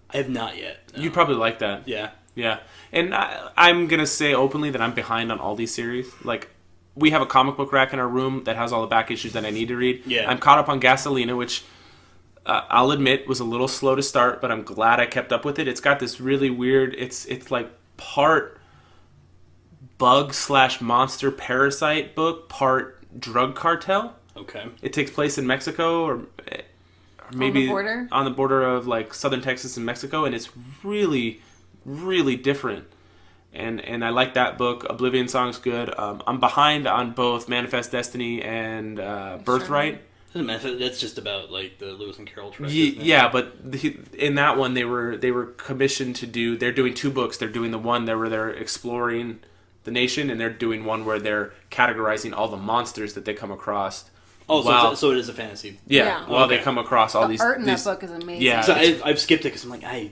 I have not yet. No. You probably like that. Yeah. Yeah. And I'm going to say openly that I'm behind on all these series. Like, we have a comic book rack in our room that has all the back issues that I need to read. Yeah. I'm caught up on Gasolina, which I'll admit was a little slow to start, but I'm glad I kept up with it. It's got this really weird, it's like part bug/monster parasite book, part drug cartel. Okay. It takes place in Mexico or maybe On the border of like southern Texas and Mexico, and it's really, really different. And I like that book. Oblivion Song's good. I'm behind on both Manifest Destiny and Birthright. Doesn't matter. That's just about like the Lewis and Carroll trust. Yeah, but in that one they were commissioned to do. They're doing two books. They're doing the one where they're exploring the nation, and they're doing one where they're categorizing all the monsters that they come across. Oh, so it is a fantasy. Yeah. Well, they come across all The these art in these, that book is amazing. Yeah. So I've skipped it because I'm like I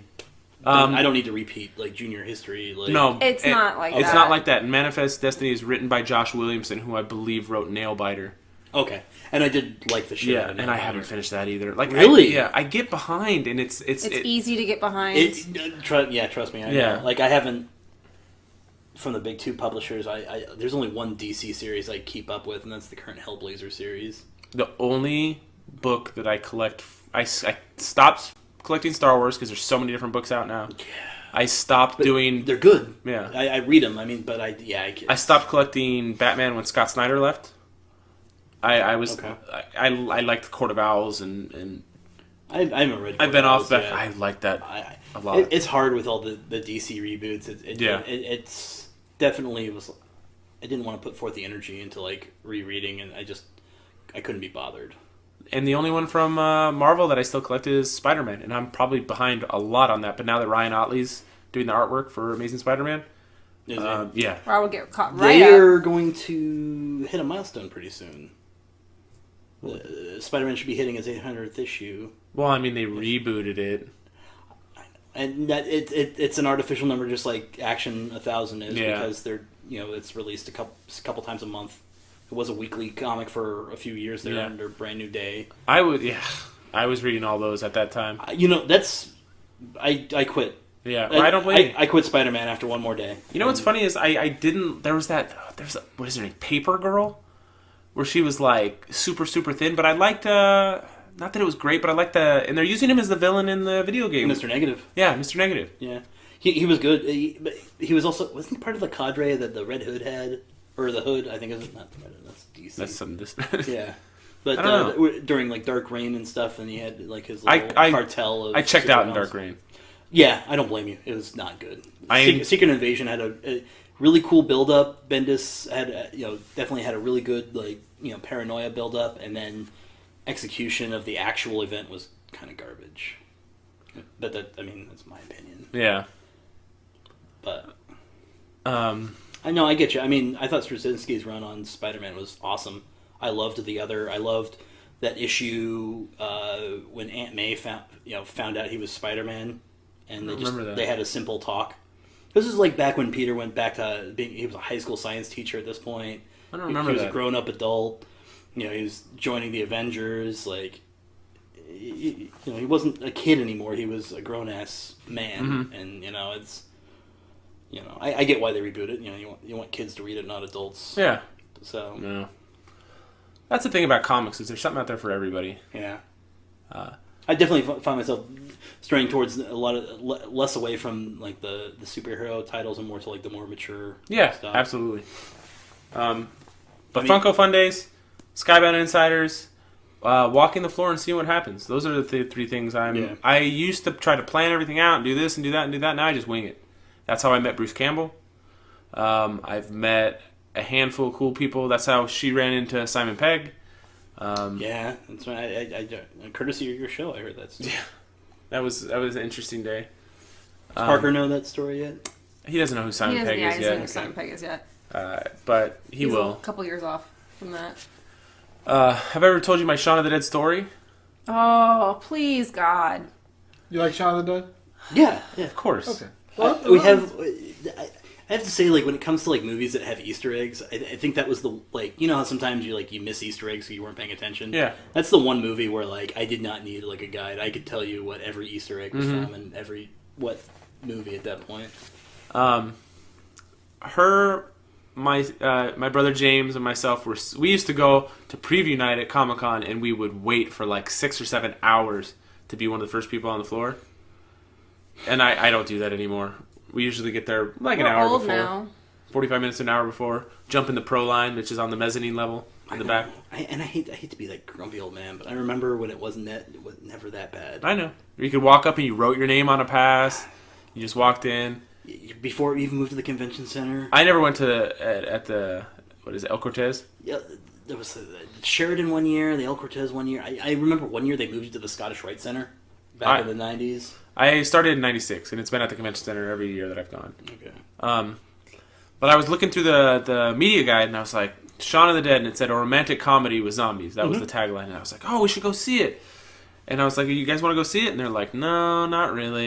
don't need to repeat like junior history. Like, No, It's not like it's that. not like that. Manifest Destiny is written by Josh Williamson, who I believe wrote Nailbiter. Okay, and I did like the shit. Yeah, out of and it. I haven't finished that either. Like, Really? I get behind, and it's easy to get behind. Trust me. I know. Like I haven't. From the big two publishers, there's only one DC series I keep up with, and that's the current Hellblazer series. the only book that I collect. I stopped collecting Star Wars because there's so many different books out now. I stopped doing. They're good. Yeah. I read them. I mean, but I stopped collecting Batman when Scott Snyder left. I liked Court of Owls and I haven't read. I've been off Owls that. yet. I like that a lot. It's hard with all the DC reboots. It's definitely was. I didn't want to put forth the energy into like rereading, and I couldn't be bothered. And the only one from Marvel that I still collect is Spider-Man, and I'm probably behind a lot on that. But now that Ryan Otley's doing the artwork for Amazing Spider-Man, Is it? Yeah. Or I would get caught right up. They're going to hit a milestone pretty soon. Spider-Man should be hitting his 800th issue. Well, I mean, they rebooted it. And that it's an artificial number, just like Action 1000 is, Yeah. because they're it's released a couple times a month. It was a weekly comic for a few years there under Brand New Day. I was reading all those at that time. That's I quit. Yeah, I don't blame you. I quit Spider-Man after one more day. You know what's funny is I didn't. There's what is her name? Paper Girl, where she was like super super thin, but I liked not that it was great, but I liked and they're using him as the villain in the video game. Mr. Negative. Yeah, Mr. Negative. Yeah, he was good. But he was also wasn't he part of the cadre that the Red Hood had, or the Hood? I think it was not the Red Hood. That's DC. That's something. Yeah. But I don't know. during like Dark Reign and stuff, and he had like his little cartel of I checked out in supervillains. Dark Reign. Yeah, I don't blame you. It was not good. I- Secret Invasion had a really cool build up. Bendis had definitely had a really good paranoia build up, and then execution of the actual event was kind of garbage. But that's my opinion. Yeah. But I I get you. I mean, I thought Straczynski's run on Spider-Man was awesome. I loved that issue when Aunt May found out he was Spider-Man, and they had a simple talk. This is like back when Peter went back to he was a high school science teacher at this point. I don't remember He was that. a grown-up adult. He was joining the Avengers. Like, he wasn't a kid anymore. He was a grown-ass man, and it's. I get why they reboot it. You want kids to read it, not adults. Yeah. So No. That's the thing about comics is there's something out there for everybody. yeah, I definitely find myself straying towards a lot of less away from like the superhero titles and more to like the more mature. Yeah, stuff. absolutely. But Funko Fun Days, Skybound Insiders, walking the floor and seeing what happens. Those are the three things I used to try to plan everything out and do this and do that and do that. Now I just wing it. That's how I met Bruce Campbell. I've met a handful of cool people. That's how she ran into Simon Pegg. Yeah, that's why I courtesy of your show, I heard that story. Yeah, that was an interesting day. Does Parker know that story yet? He doesn't know who Simon Pegg He is doesn't know who yet, Simon Pegg is yet. but he He's will. a couple years off from that. Have I ever told you my Shaun of the Dead story? Oh, please, God. You like Shaun of the Dead? Yeah. Of course. Okay. We have. I have to say, like, when it comes to like movies that have Easter eggs, I think that was the how sometimes you miss Easter eggs because you weren't paying attention. Yeah. That's the one movie where like I did not need like a guide. I could tell you what every Easter egg was from and what movie at that point. My brother James and myself we used to go to preview night at Comic-Con and we would wait for like 6 or 7 hours to be one of the first people on the floor. And I don't do that anymore. We usually get there like an We're hour old before. now. 45 minutes to an hour before. Jump in the pro line, which is on the mezzanine level in the back. I hate to be like grumpy old man, but I remember when it was never that bad. I know. You could walk up and you wrote your name on a pass. You just walked in. Before we even moved to the convention center. I never went to at the what is it, El Cortez? Yeah, there was Sheridan one year, the El Cortez one year. I remember one year they moved it to the Scottish Rite Center back in the 90s. I started in '96, and it's been at the convention center every year that I've gone. Okay. But I was looking through the media guide, and I was like, Shaun of the Dead, and it said a romantic comedy with zombies. That was the tagline, and I was like, oh, we should go see it. And I was like, you guys want to go see it? And they're like, no, not really.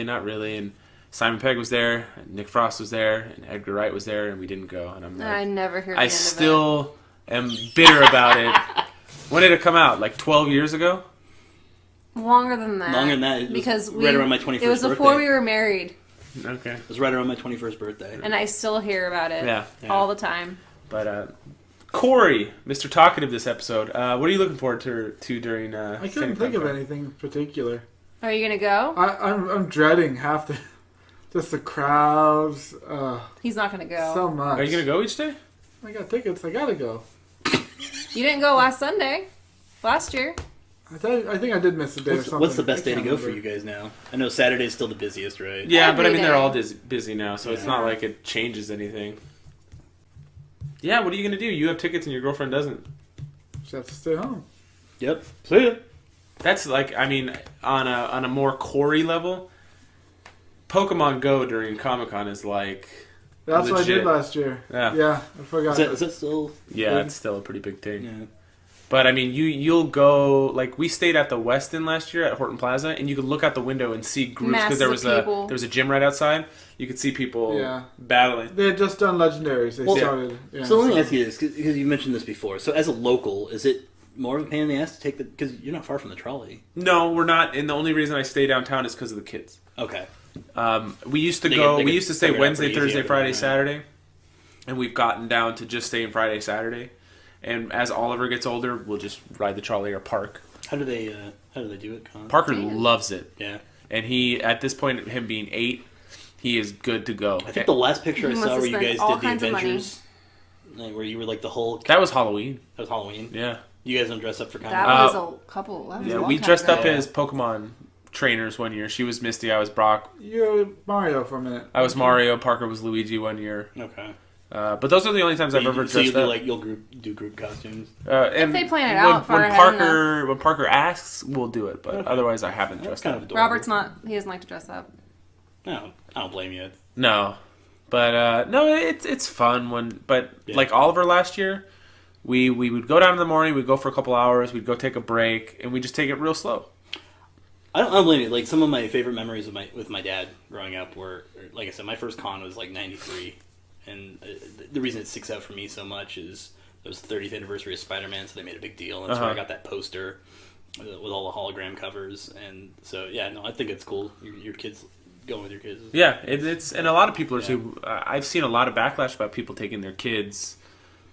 And Simon Pegg was there, and Nick Frost was there, and Edgar Wright was there, and we didn't go. And I'm like, I never heard the I end still am bitter about it. When did it come out? Like 12 years ago? Longer than that. Longer than that. It was because right around my 21st birthday. It was before we were married, Okay. It was right around my 21st birthday. and I still hear about it all the time. But Corey, Mr. Talkative this episode, what are you looking forward to during I couldn't think of anything particular. Are you gonna go? I'm dreading just the crowds. He's not gonna go. So much. Are you going to go each day? I got tickets. I gotta go. You didn't go last Sunday. Last year. I think I did miss a day or something. What's the best I day to can't go for remember. you guys now? I know Saturday's still the busiest, right? Yeah, but I Every mean, they're day. all busy now, so it's not like it changes anything. Yeah, what are you going to do? You have tickets and your girlfriend doesn't. Just have to stay home. Yep. See ya. That's like, I mean, on a more Corey level, Pokemon Go during Comic-Con is like That's what I Legit. did last year. Yeah. I forgot. Is that still? Yeah, big? it's still a pretty big thing. Yeah. But I mean, you'll go like we stayed at the Westin last year at Horton Plaza, and you could look out the window and see groups because there was Massive people. a gym right outside. You could see people Yeah. battling. They had just done Legendaries. They Well, started. Yeah, So let me ask you this, because you mentioned this before. So as a local, is it more of a pain in the ass to take the? Because you're not far from the trolley. No, we're not. And the only reason I stay downtown is because of the kids. Okay. We used to They go. get We used to stay figured out Wednesday, pretty easy Thursday, every Friday, night. Saturday, and we've gotten down to just staying Friday, Saturday. And as Oliver gets older, we'll just ride the trolley or park. How do they do it, Con? Parker loves it, Yeah. and he at this point, him being 8, he is good to go. I think the last picture I He saw must where have you spent guys all did the kinds of money. Avengers, like, where you were like the Hulk. That was Halloween. That was Halloween. Yeah, You guys don't dress up for Comic That Con? was a couple. That was a yeah. long We time dressed ago. up as Pokemon trainers one year. She was Misty. I was Brock. You're Mario for a minute. I was Mario. Parker was Luigi one year. Okay. But those are the only times I've ever So dressed you'll up. like you'll do group costumes. And they plan it when, out far when ahead When Parker asks, we'll do it. But otherwise, I haven't That's dressed kind up. of adorable. Robert's not. He doesn't like to dress up. No, I don't blame you. No, but no, it's fun But Yeah. like Oliver last year, we would go down in the morning. We'd go for a couple hours. We'd go take a break, and we just take it real slow. I don't blame you. Like some of my favorite memories with my dad growing up were, like I said, my first con was like '93, and the reason it sticks out for me so much is it was the 30th anniversary of Spider-Man, so they made a big deal, and so I got that poster with all the hologram covers, and so yeah, no, I think it's cool. Your kids going with your kids. Yeah, it's and a lot of people are too. I've seen a lot of backlash about people taking their kids,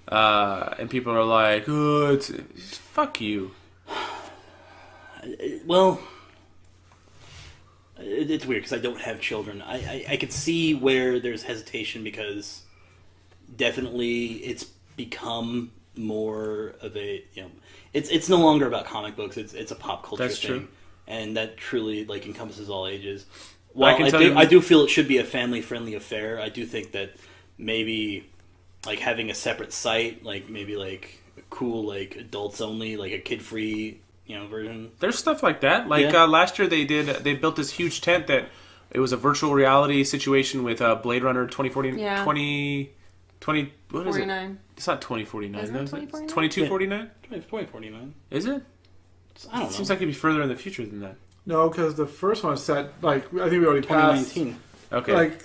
and people are like, "Oh, it's fuck you." Well, it's weird because I don't have children. I could see where there's hesitation because definitely it's become more of a it's no longer about comic books. It's a pop culture That's thing, true. and that truly like encompasses all ages. I While can I tell do, you- I do feel it should be a family friendly affair. I do think that maybe like having a separate site, like maybe like a cool like adults only, like a kid free version. There's stuff like that. Like Yeah. last year, they built this huge tent that it was a virtual reality situation with Blade Runner 2040, Yeah. 20 what is it? 49. It's not 2049. Isn't it Is it? 2049? 2249? 2049. Is it? I don't know. Seems like it'd be further in the future than that. No, because the first one set, like, I think we already passed. 2019. Okay. Like,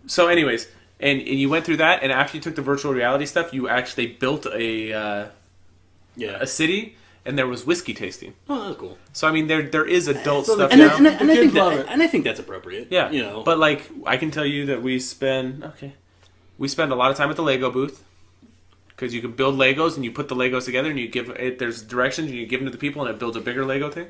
So, anyways, and you went through that, and after you took the virtual reality stuff, you actually built a city, and there was whiskey tasting. Oh, that's cool. So, I mean, there is adult So the stuff And, now. and, and I kids think love that, it. and I think that's appropriate. Yeah, but like I can tell you that we spend a lot of time at the Lego booth because you can build Legos and you put the Legos together and you give it. There's directions and you give them to the people and it builds a bigger Lego thing.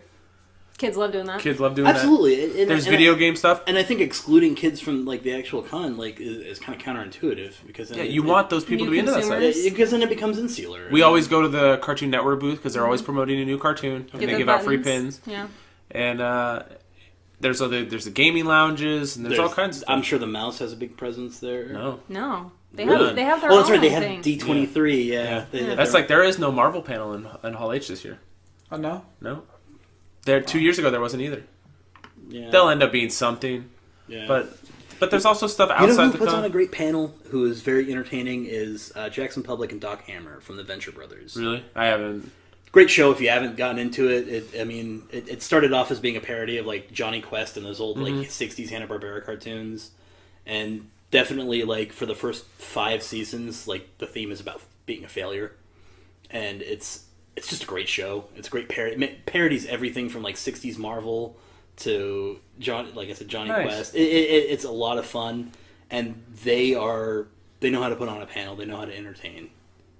Kids love doing that. Kids love doing absolutely. that. There's video game stuff. and I think excluding kids from like the actual con like is kind of counterintuitive because then Yeah, you want those people to New be into that consumers. stuff. because then it becomes insular. We always go to the Cartoon Network booth because they're always promoting a new cartoon and they them give out free buttons. pins. Yeah. And there's the gaming lounges and there's all kinds of stuff. I'm sure the mouse has a big presence there. No. They Really? have. They have their Oh, own that's right. They thing. have D23. Yeah, They have That's their- like there is no Marvel panel in Hall H this year. oh no. No. There 2 years ago there wasn't either. yeah. They'll end up being something. Yeah. But there's also stuff You know outside who the puts on con. a great panel who is very entertaining is Jackson Public and Doc Hammer from the Venture Brothers. Really? I haven't. Great show if you haven't gotten into it. It started off as being a parody of like Johnny Quest and those old like 60s Hanna-Barbera cartoons. And definitely like for the first 5 seasons, like the theme is about being a failure. And it's just a great show. It's a great parody. It parodies everything from like 60s Marvel to like I said, Johnny Nice. Quest. It's a lot of fun, and they know how to put on a panel. They know how to entertain.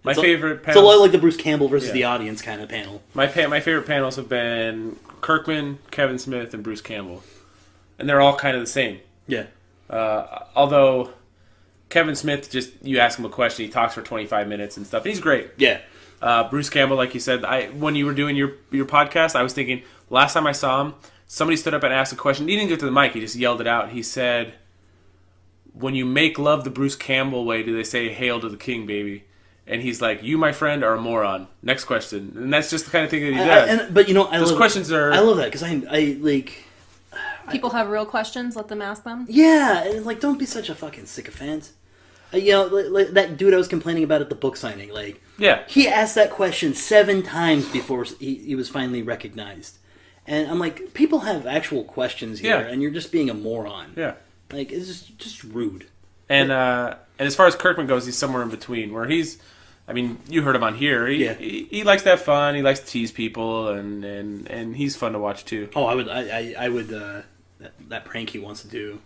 My It's a- favorite It's a lot panels. like the Bruce Campbell versus Yeah. the audience kind of panel. My favorite panels have been Kirkman, Kevin Smith, and Bruce Campbell, and they're all kind of the same. Yeah, Although Kevin Smith, just you ask him a question, he talks for 25 minutes and stuff, and he's great. yeah. Bruce Campbell, like you said, when you were doing your podcast, I was thinking last time I saw him, somebody stood up and asked a question. He didn't get to the mic; he just yelled it out. He said, "When you make love the Bruce Campbell way, do they say hail to the king, baby?" And he's like, "You, my friend, are a moron." Next question, and that's just the kind of thing that he does. But I Those love questions are. I love that because I like. People have real questions. Let them ask them. Yeah, and like, don't be such a fucking sycophant. That dude I was complaining about at the book signing, like, Yeah. he asked that question 7 times before he was finally recognized. And I'm like, people have actual questions here, Yeah. and you're just being a moron. Yeah. Like, it's just rude. And as far as Kirkman goes, he's somewhere in between, where he's, I mean, you heard him on here. He likes to have fun. He likes to tease people, and he's fun to watch too. Oh, I would that prank he wants to do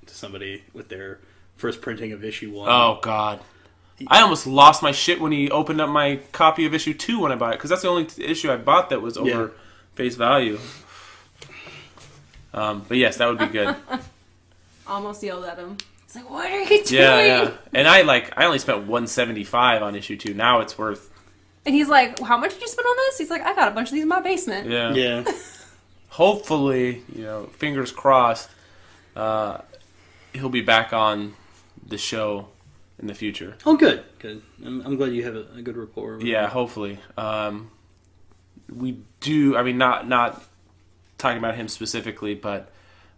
to somebody with their first printing of issue 1. Oh God, I almost lost my shit when he opened up my copy of issue 2 when I bought it, because that's the only issue I bought that was over face value. But yes, that would be good. Almost yelled at him. He's like, "What are you doing?" Yeah. And I only spent $175 on issue 2. Now it's worth. And he's like, "How much did you spend on this?" He's like, "I got a bunch of these in my basement." Yeah. Yeah. Hopefully, fingers crossed, he'll be back on the show in the future. Oh, good. I'm glad you have a good rapport with Yeah, him. hopefully. We do. I mean, not talking about him specifically, but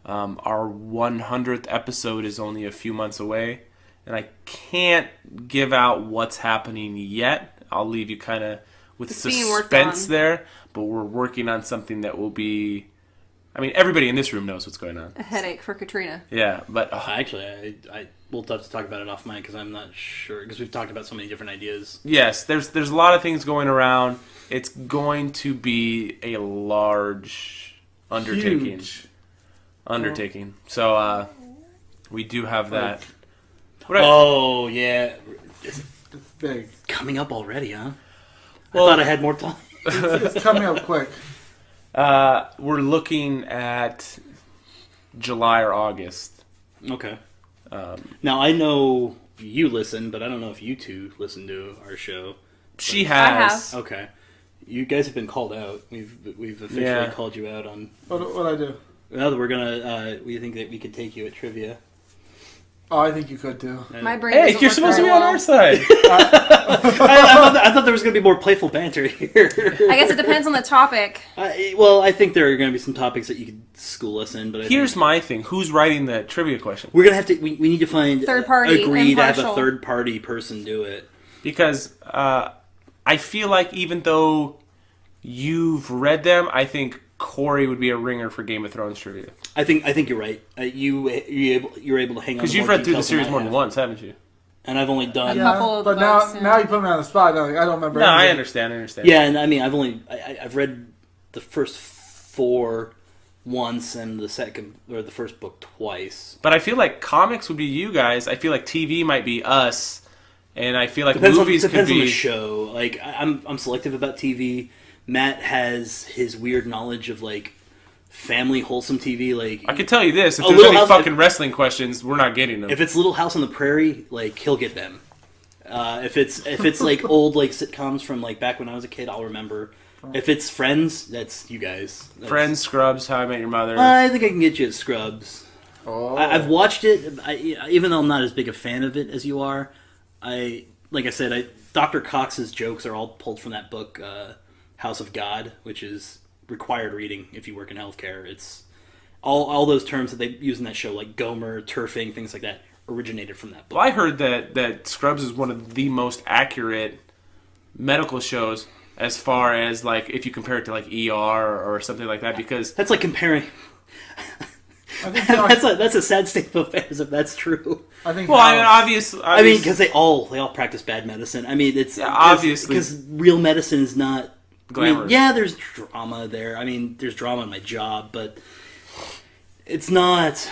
our 100th episode is only a few months away, and I can't give out what's happening yet. I'll leave you kind of with It's being worked suspense on. there, but we're working on something that will be. I mean, everybody in this room knows what's going on. A headache for Katrina. Yeah, but Actually, we'll have to talk about it off mic because I'm not sure, because we've talked about so many different ideas. yes, there's a lot of things going around. It's going to be a large undertaking. Huge. So we do have that. Oh, yeah. It's big. Coming up already, huh? Well- I thought I had more time. It's coming up quick. We're looking at July or August. Okay. Now, I know you listen, but I don't know if you two listen to our show. She I has. have. Okay. You guys have been called out. We've officially Yeah. called you out on... What I do? Well, we're gonna... we think that we could take you at trivia. Oh, I think you could too. My brain. Hey, doesn't you're work supposed to very be on well. our side. I thought there was going to be more playful banter here. I guess it depends on the topic. I think there are going to be some topics that you could school us in, but Here's my thing. Who's writing the trivia question? we're going to have to... We need to find... Third party, agree to have a impartial. third-party person do it. Because I feel like even though you've read them, I think Corey would be a ringer for Game of Thrones trivia. I think you're right. You're able to hang on. Because to you've more read through the details than series I more than have. once, haven't you? And I've only done... Yeah. couple of but books, now yeah. you put me on the spot. Like, I don't remember. No, I anything. understand. Yeah, and I mean, I've read the first 4 once and the first book twice. But I feel like comics would be you guys. I feel like TV might be us. And I feel like Depends movies could on be... the show. Like, I'm selective about TV. Matt has his weird knowledge of, like, family wholesome TV. Like, I can tell you this. If A there's Little any House- fucking wrestling questions, we're not getting them. if it's Little House on the Prairie, like, he'll get them. If it's like old like sitcoms from like back when I was a kid, I'll remember. If it's Friends, that's you guys. Friends, Scrubs, How I Met Your Mother. I think I can get you at Scrubs. Oh. I've watched it, even though I'm not as big a fan of it as you are. Like I said, Dr. Cox's jokes are all pulled from that book, House of God, which is required reading if you work in healthcare. It's all those terms that they use in that show, like Gomer, turfing, things like that, originated from that book. Well, I heard that Scrubs is one of the most accurate medical shows as far as, like, if you compare it to, like, ER or something like that, because... That's like comparing... I think like, that's a sad state of affairs if that's true. I think. Well, I mean, obviously... I mean, because they all practice bad medicine. I mean, it's obviously. because real medicine is not Glamorous. I mean, yeah, there's drama there. I mean, there's drama in my job, but it's not.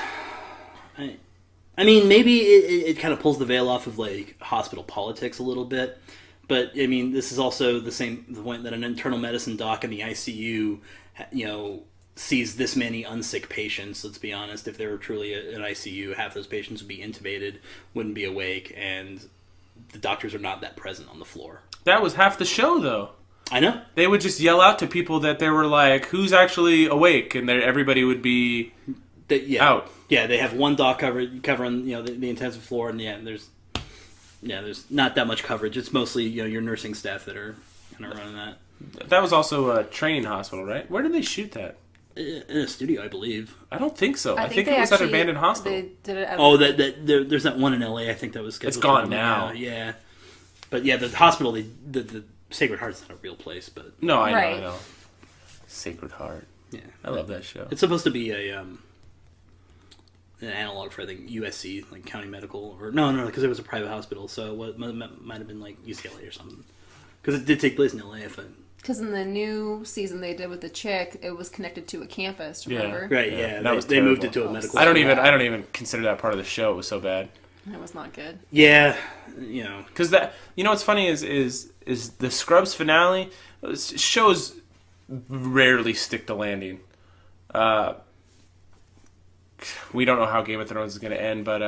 I mean, maybe it kind of pulls the veil off of like hospital politics a little bit, but I mean, this is also the point that an internal medicine doc in the ICU, sees this many unsick patients. Let's be honest, if there were truly an ICU, half those patients would be intubated, wouldn't be awake, and the doctors are not that present on the floor. That was half the show, though. I know. They would just yell out to people that they were like, who's actually awake? And everybody would be out. Yeah, they have one doc covering the intensive floor, and there's not that much coverage. It's mostly your nursing staff that are kind of running that. That was also a training hospital, right? Where did they shoot that? In a studio, I believe. I don't think so. I think they it was at an actually- abandoned hospital. They did it at There's that one in LA. I think that was scheduled. It's gone for now. Yeah, but yeah, the hospital. The Sacred Heart's not a real place, but No, I Right. know. Sacred Heart. yeah, I love that show. it's supposed to be an analog for I think USC, like County Medical, or no, because it was a private hospital, so it might have been like UCLA or something. Because it did take place in LA, if I. Because in the new season they did with the chick, it was connected to a campus. Remember? Right, Yeah, yeah. that was they moved terrible. it to a medical. I don't school. even consider that part of the show. It was so bad. That was not good. Yeah, Because that, what's funny is the Scrubs finale. Shows rarely stick the landing. We don't know how Game of Thrones is going to end, but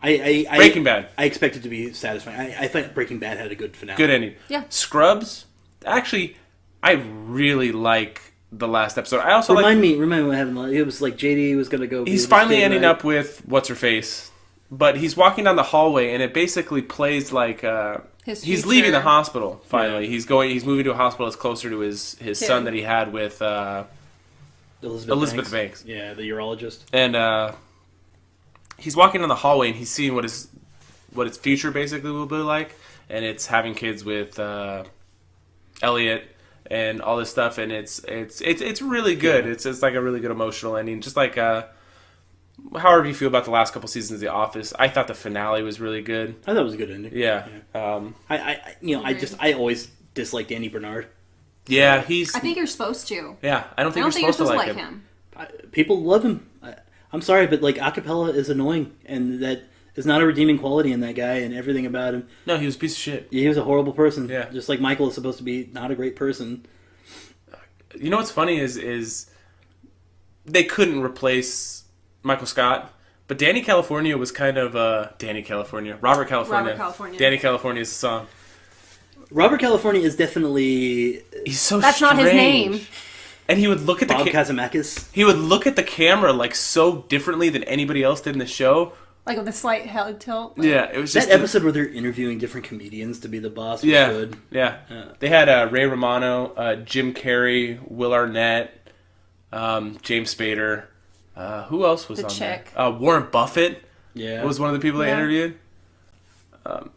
Breaking Bad, I expect it to be satisfying. I thought Breaking Bad had a good finale. good ending. Yeah. Scrubs, actually, I really like the last episode. I also Remind me what happened. It was like JD was going to go. He's finally ending up with what's her face, but he's walking down the hallway, and it basically plays like His he's future. leaving the hospital. Finally, Yeah. he's moving to a hospital that's closer to his son that he had with Elizabeth Banks. Yeah, the urologist. And he's walking down the hallway, and he's seeing what his future basically will be like, and it's having kids with Elliot and all this stuff, and it's really good. Yeah. It's like a really good emotional ending, just like however you feel about the last couple seasons of The Office. I thought the finale was really good. I thought it was a good ending. Yeah, I always disliked Andy Bernard. yeah, he's. I think you're supposed to. Yeah, I don't think I don't think you're supposed to like him. People love him. I'm sorry, but like acapella is annoying, and that is not a redeeming quality in that guy and everything about him. No, he was a piece of shit. He was a horrible person. Yeah. Just like Michael is supposed to be not a great person. You know what's funny is they couldn't replace Michael Scott, but Danny California was kind of Robert California. Robert California. Danny California is the song. Robert California is definitely He's so That's not his strange. name. And he would look at Bob the Kazamakis. he would look at the camera like so differently than anybody else did in the show. Like with a slight head tilt. Yeah, it was That just episode where they're interviewing different comedians to be the boss was Yeah, good. yeah. Yeah. They had Ray Romano, Jim Carrey, Will Arnett, James Spader. Who else was The on chick. there? Warren Buffett Yeah. was one of the people they Yeah. interviewed.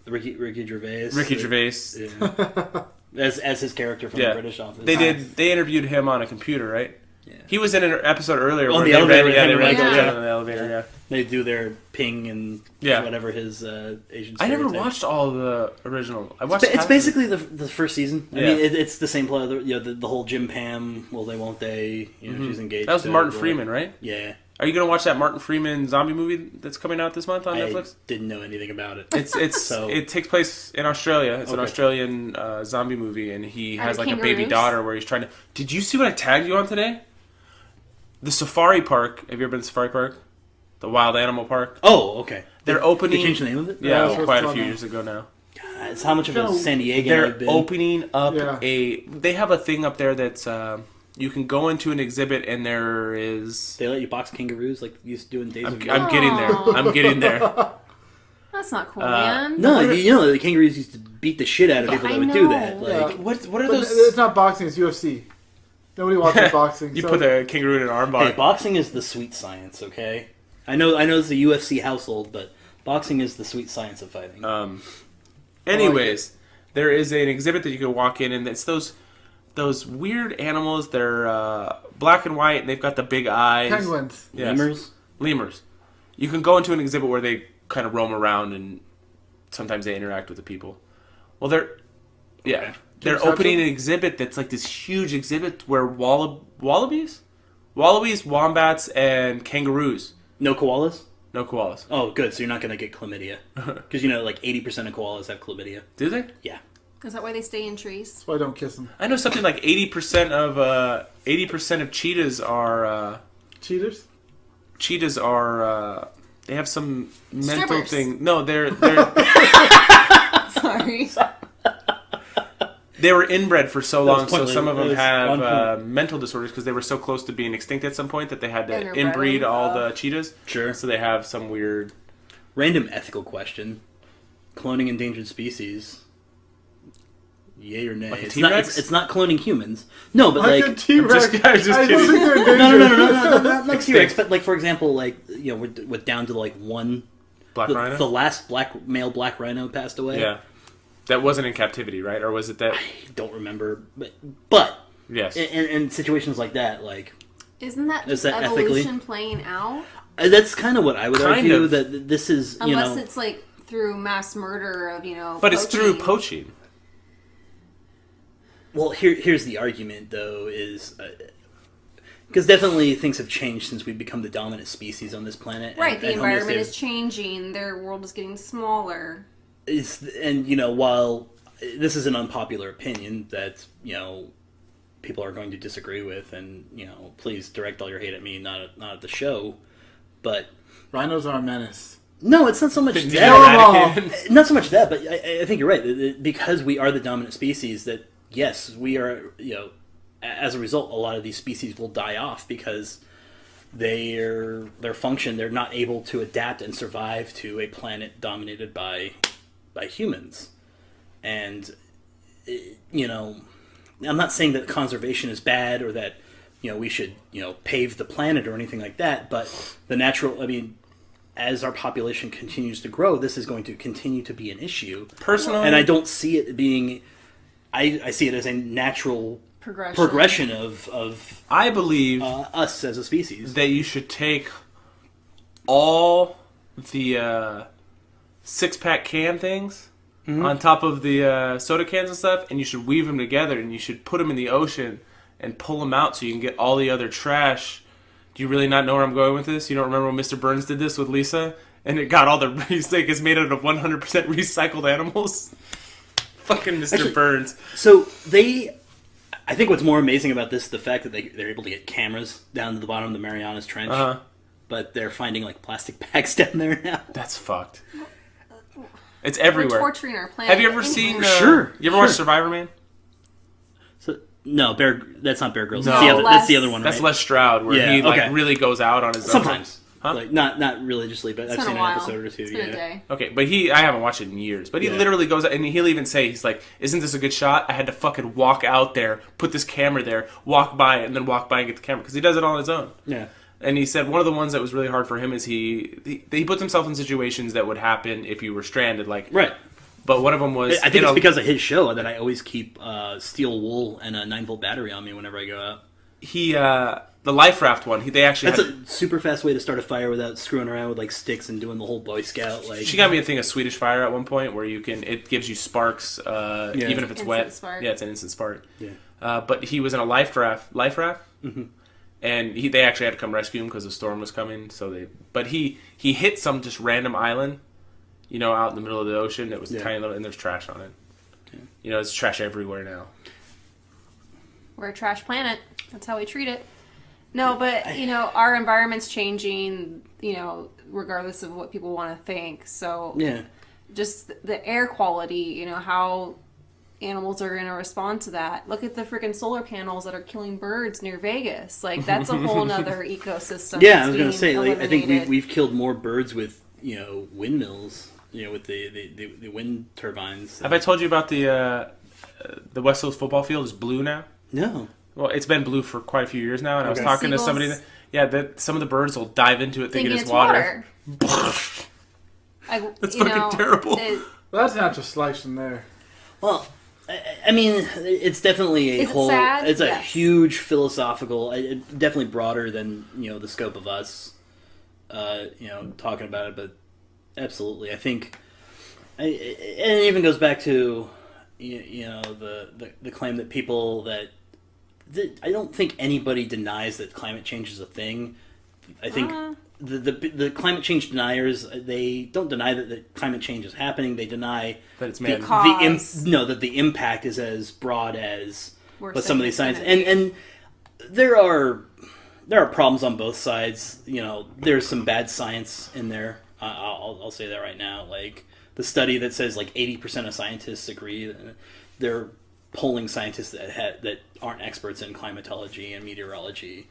Ricky Gervais. Ricky Gervais. Yeah. as his character from the British Office. They interviewed him on a computer, right? Yeah. He was in an episode earlier On where the they elevator, ran, yeah, they him ran and go Michael, down yeah. in the elevator, yeah. They do their ping and Yeah. whatever his Asian I never stereotype. watched all the original. I watched It's half basically the first season. I Yeah. mean, it's the same plot. The whole Jim Pam. Will they? Won't they? She's engaged. That was to Martin Will. Freeman, right? Yeah, Are you going to watch that Martin Freeman zombie movie that's coming out this month on I Netflix? didn't know anything about it. It's So- it takes place in Australia. It's an Okay. Australian zombie movie, and he Are has there like a baby kangaroos? daughter where he's trying to. Did you see what I tagged you on today? The safari park. Have you ever been to Safari Park? The wild animal park. Oh, okay. They're They opening. changed the name of it. Yeah, Yeah, quite a it's few on years ago now. It's how much of a No. San Diego They're I've been. opening up Yeah. They have a thing up there that's you can go into an exhibit and there is. They let you box kangaroos like you used to do in Days of I'm Yore. getting there. Aw. I'm getting there. That's not cool, man. No, the kangaroos used to beat the shit out of people I that would do know. that. Like, Yeah. What are But those? it's not boxing, it's UFC. Nobody watches boxing. You so put the kangaroo in an armbar. hey, boxing is the sweet science. Okay, I know it's a UFC household, but boxing is the sweet science of fighting. Anyways, there is an exhibit that you can walk in, and it's those weird animals. They're black and white, and they've got the big eyes. penguins. Yes. Lemurs. Lemurs. You can go into an exhibit where they kind of roam around, and sometimes they interact with the people. Well, they're Touch opening them? an exhibit that's like this huge exhibit where wallabies, wombats, and kangaroos. No koalas. No koalas. Oh, good. So you're not going to get chlamydia. Because, like 80% of koalas have chlamydia. Do they? Yeah. Is that why they stay in trees? That's why I don't kiss them. I know something like 80% of cheetahs are Cheaters? they have some mental Strippers. thing. No, they're Sorry. they were inbred for so That was long, so pointless. some of That them was have on point. mental disorders because they were so close to being extinct at some point that they had to And they're inbreed bred. all the cheetahs. Sure. So they have some weird. Random ethical question. Cloning endangered species. yay or nay. Like a It's not, T-Rex? it's not cloning humans. No, but Like like a T-Rex. just- I was just I don't kidding. think they're in no, danger. not T-Rex, Extinct. but like for example, like with down to like one. Black Rhino? The last male black rhino passed away. Yeah. That wasn't in captivity, right? Or was it that? I don't remember, but Yes. in situations like that, like Isn't that Is just that evolution ethically? playing out? that's kind of what I would Kind argue of. that this is. Unless it's like through mass murder of But it's through poaching. Well, here's the argument, though, is because definitely things have changed since we've become the dominant species on this planet. Right, the and environment homeostasis is changing. Their world is getting smaller. and while this is an unpopular opinion that people are going to disagree with, and please direct all your hate at me, not at the show, but Rhinos are a menace. no, it's not so much Kill that. 'em all. Not so much that, but I think you're right. Because we are the dominant species, that yes, we are. As a result, a lot of these species will die off because their function, they're not able to adapt and survive to a planet dominated by humans. And I'm not saying that conservation is bad or that we should pave the planet or anything like that. But the natural, as our population continues to grow, this is going to continue to be an issue. Personally, And I don't see it being. I see it as a natural progression of I believe us as a species. that you should take all the six-pack can things on top of the soda cans and stuff, and you should weave them together, and you should put them in the ocean and pull them out so you can get all the other trash. Do you really not know where I'm going with this? You don't remember when Mr. Burns did this with Lisa? And it got all the... He's like, it's made out of 100% recycled animals? Fucking Mr. Actually, Burns. So I think what's more amazing about this is the fact that they're able to get cameras down to the bottom of the Marianas Trench, Uh-huh. but they're finding like plastic bags down there now. That's fucked. It's We're everywhere. torturing our planet. Have you ever anyway. seen... Sure, You ever sure. watched Survivor Man? So no, that's not Bear Grylls. No. That's the other one. That's right? Les Stroud, where Yeah, he like okay. really goes out on his own. Sometimes, Huh? like not religiously, but It's I've been seen a an while. episode or two. It's been Yeah. a day. Okay, but I haven't watched it in years. But he Yeah. literally goes out, and he'll even say, he's like, isn't this a good shot? I had to fucking walk out there, put this camera there, walk by it, and then walk by and get the camera. Because he does it all on his own. Yeah. And he said one of the ones that was really hard for him is he puts himself in situations that would happen if you were stranded. Like, Right. But one of them was... I think it's because of his show that I always keep steel wool and a 9-volt battery on me whenever I go out. The life raft one, they actually That's had... a super fast way to start a fire without screwing around with like sticks and doing the whole Boy Scout. Like She got me a thing of Swedish Fire at one point where it gives you sparks even if it's Instant wet. spark. Yeah, it's an instant spark. Yeah. But he was in a life raft, Mm-hmm. and they actually had to come rescue him because the storm was coming. But he hit some just random island, out in the middle of the ocean. It was tiny little, and there's trash on it. Yeah. There's trash everywhere now. We're a trash planet. That's how we treat it. No, but, our environment's changing, regardless of what people want to think. So, yeah. just the air quality, how animals are going to respond to that. Look at the freaking solar panels that are killing birds near Vegas. Like, that's a whole nother ecosystem. Yeah, that's I was going to say, being I think eliminated. we've killed more birds with windmills, with the wind turbines. Have I told you about the West Hills football field is blue now? No. Well, it's been blue for quite a few years now, and I was Okay. talking to somebody. Some of the birds will dive into it thinking it's water. That's fucking terrible. Well, that's not just slicing there. Well, I mean, it's definitely a Is it whole. sad? It's a Yes. huge philosophical, definitely broader than the scope of us, talking about it. But absolutely, I think, and it even goes back to, the claim that people that I don't think anybody denies that climate change is a thing. I think the climate change deniers, they don't deny that climate change is happening. They deny That it's man. Because- that the impact is as broad as We're what some of saying these science it's gonna be. and there are problems on both sides. There's some bad science in there. I'll say that right now. Like the study that says like 80% of scientists agree. They're polling scientists that aren't experts in climatology and meteorology,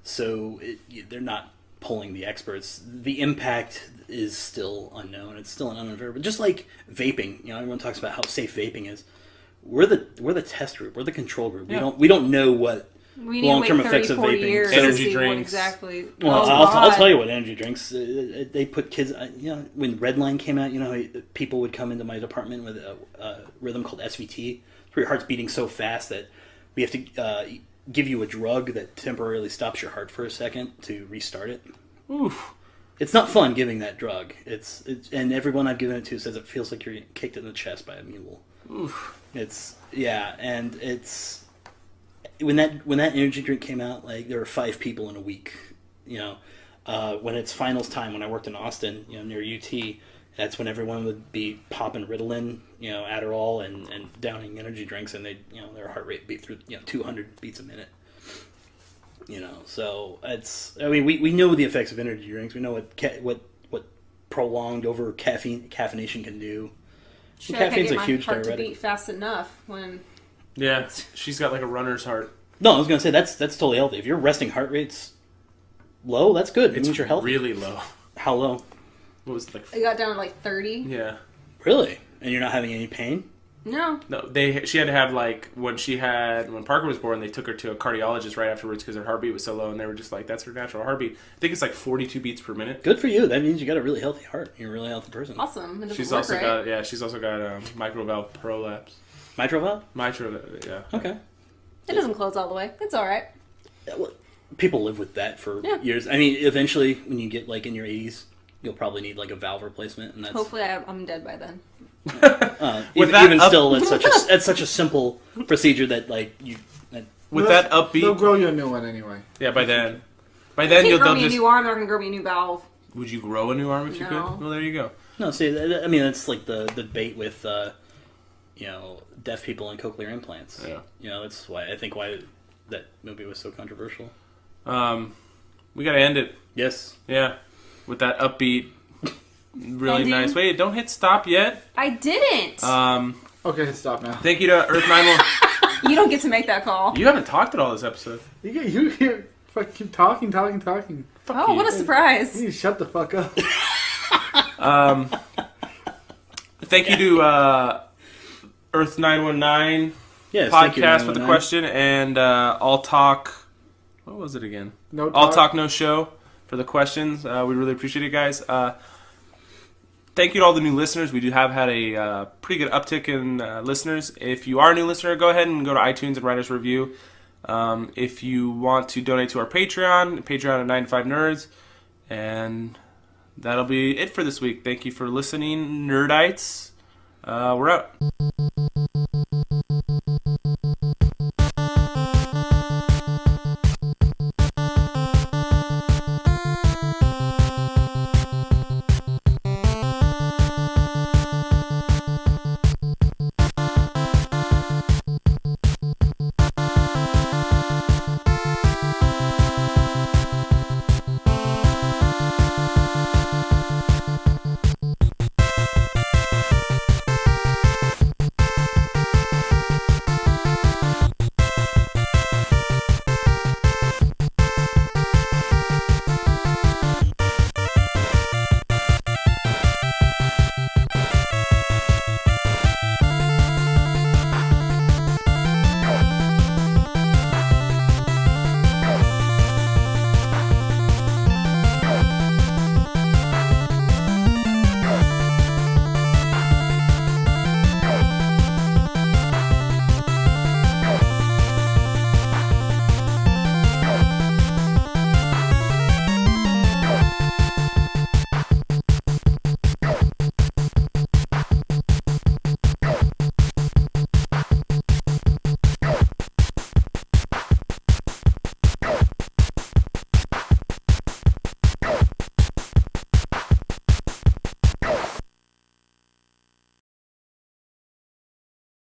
so they're not polling the experts. The impact is still unknown. It's still an unknown variable. Just like vaping, everyone talks about how safe vaping is. we're the test group. We're the control group. Yeah. We don't know what We need long-term to wait 30, effects of 40 vaping. years Energy to see what drinks. exactly. Well, Oh, I'll God. tell you what energy drinks. They put kids. When Redline came out, people would come into my department with a rhythm called SVT, where your heart's beating so fast that we have to give you a drug that temporarily stops your heart for a second to restart it. Oof. It's not fun giving that drug. It's and everyone I've given it to says it feels like you're getting kicked in the chest by a mule. Oof. And it's when that energy drink came out, like there were 5 people in a week. When it's finals time, when I worked in Austin, near UT, that's when everyone would be popping Ritalin, Adderall, and downing energy drinks, and they, their heart rate beat through 200 beats a minute. So we know the effects of energy drinks. We know what prolonged over caffeination can do. Shit, And I can't caffeine's get a my huge heart to diuretic. beat fast enough when. Yeah, she's got like a runner's heart. No, I was gonna say that's totally healthy. If your resting heart rate's low, that's good. It means you're healthy. Really low. How low? What was it, like? I got down to like 30. Yeah. Really? And you're not having any pain? No. No, she had to have like when Parker was born, they took her to a cardiologist right afterwards because her heartbeat was so low, and they were just like, "That's her natural heartbeat." I think it's like 42 beats per minute. Good for you. That means you got a really healthy heart. You're a really healthy person. Awesome. It doesn't She's work also right. she's also got mitral valve prolapse. Mitral valve? Yeah. Okay. It doesn't close all the way. It's all right. Yeah, well, people live with that for Yeah. years. I mean, eventually, when you get like in your 80s, you'll probably need like a valve replacement, and that's Hopefully, I'm dead by then. With even that still, that's such a simple procedure that like you. With that upbeat, They'll grow you a new one anyway. yeah. By then You can't grow they'll me a just. new arm. They're not gonna grow me a new valve. Would you grow a new arm if you No. could? Well, there you go. No, see, I mean that's like the debate with deaf people and cochlear implants. Yeah. That's why that movie was so controversial. We gotta end it. Yes. Yeah, with that upbeat, really Ending. nice. Wait, don't hit stop yet. I didn't. Okay, stop now. Thank you to Earth 911. You don't get to make that call. You haven't talked at all this episode. You fucking keep talking. Fuck Oh, you. what a surprise. You need to shut the fuck up. Thank you to Earth 919 Yes. thank you, podcast with the 919. question and All Talk. What was it again? No All talk. Talk No Show for the questions. We really appreciate it, guys. Thank you to all the new listeners. We do have had a pretty good uptick in listeners. If you are a new listener, go ahead and go to iTunes and write us a review. If you want to donate to our Patreon at 95 Nerds. And that'll be it for this week. Thank you for listening, Nerdites. We're out.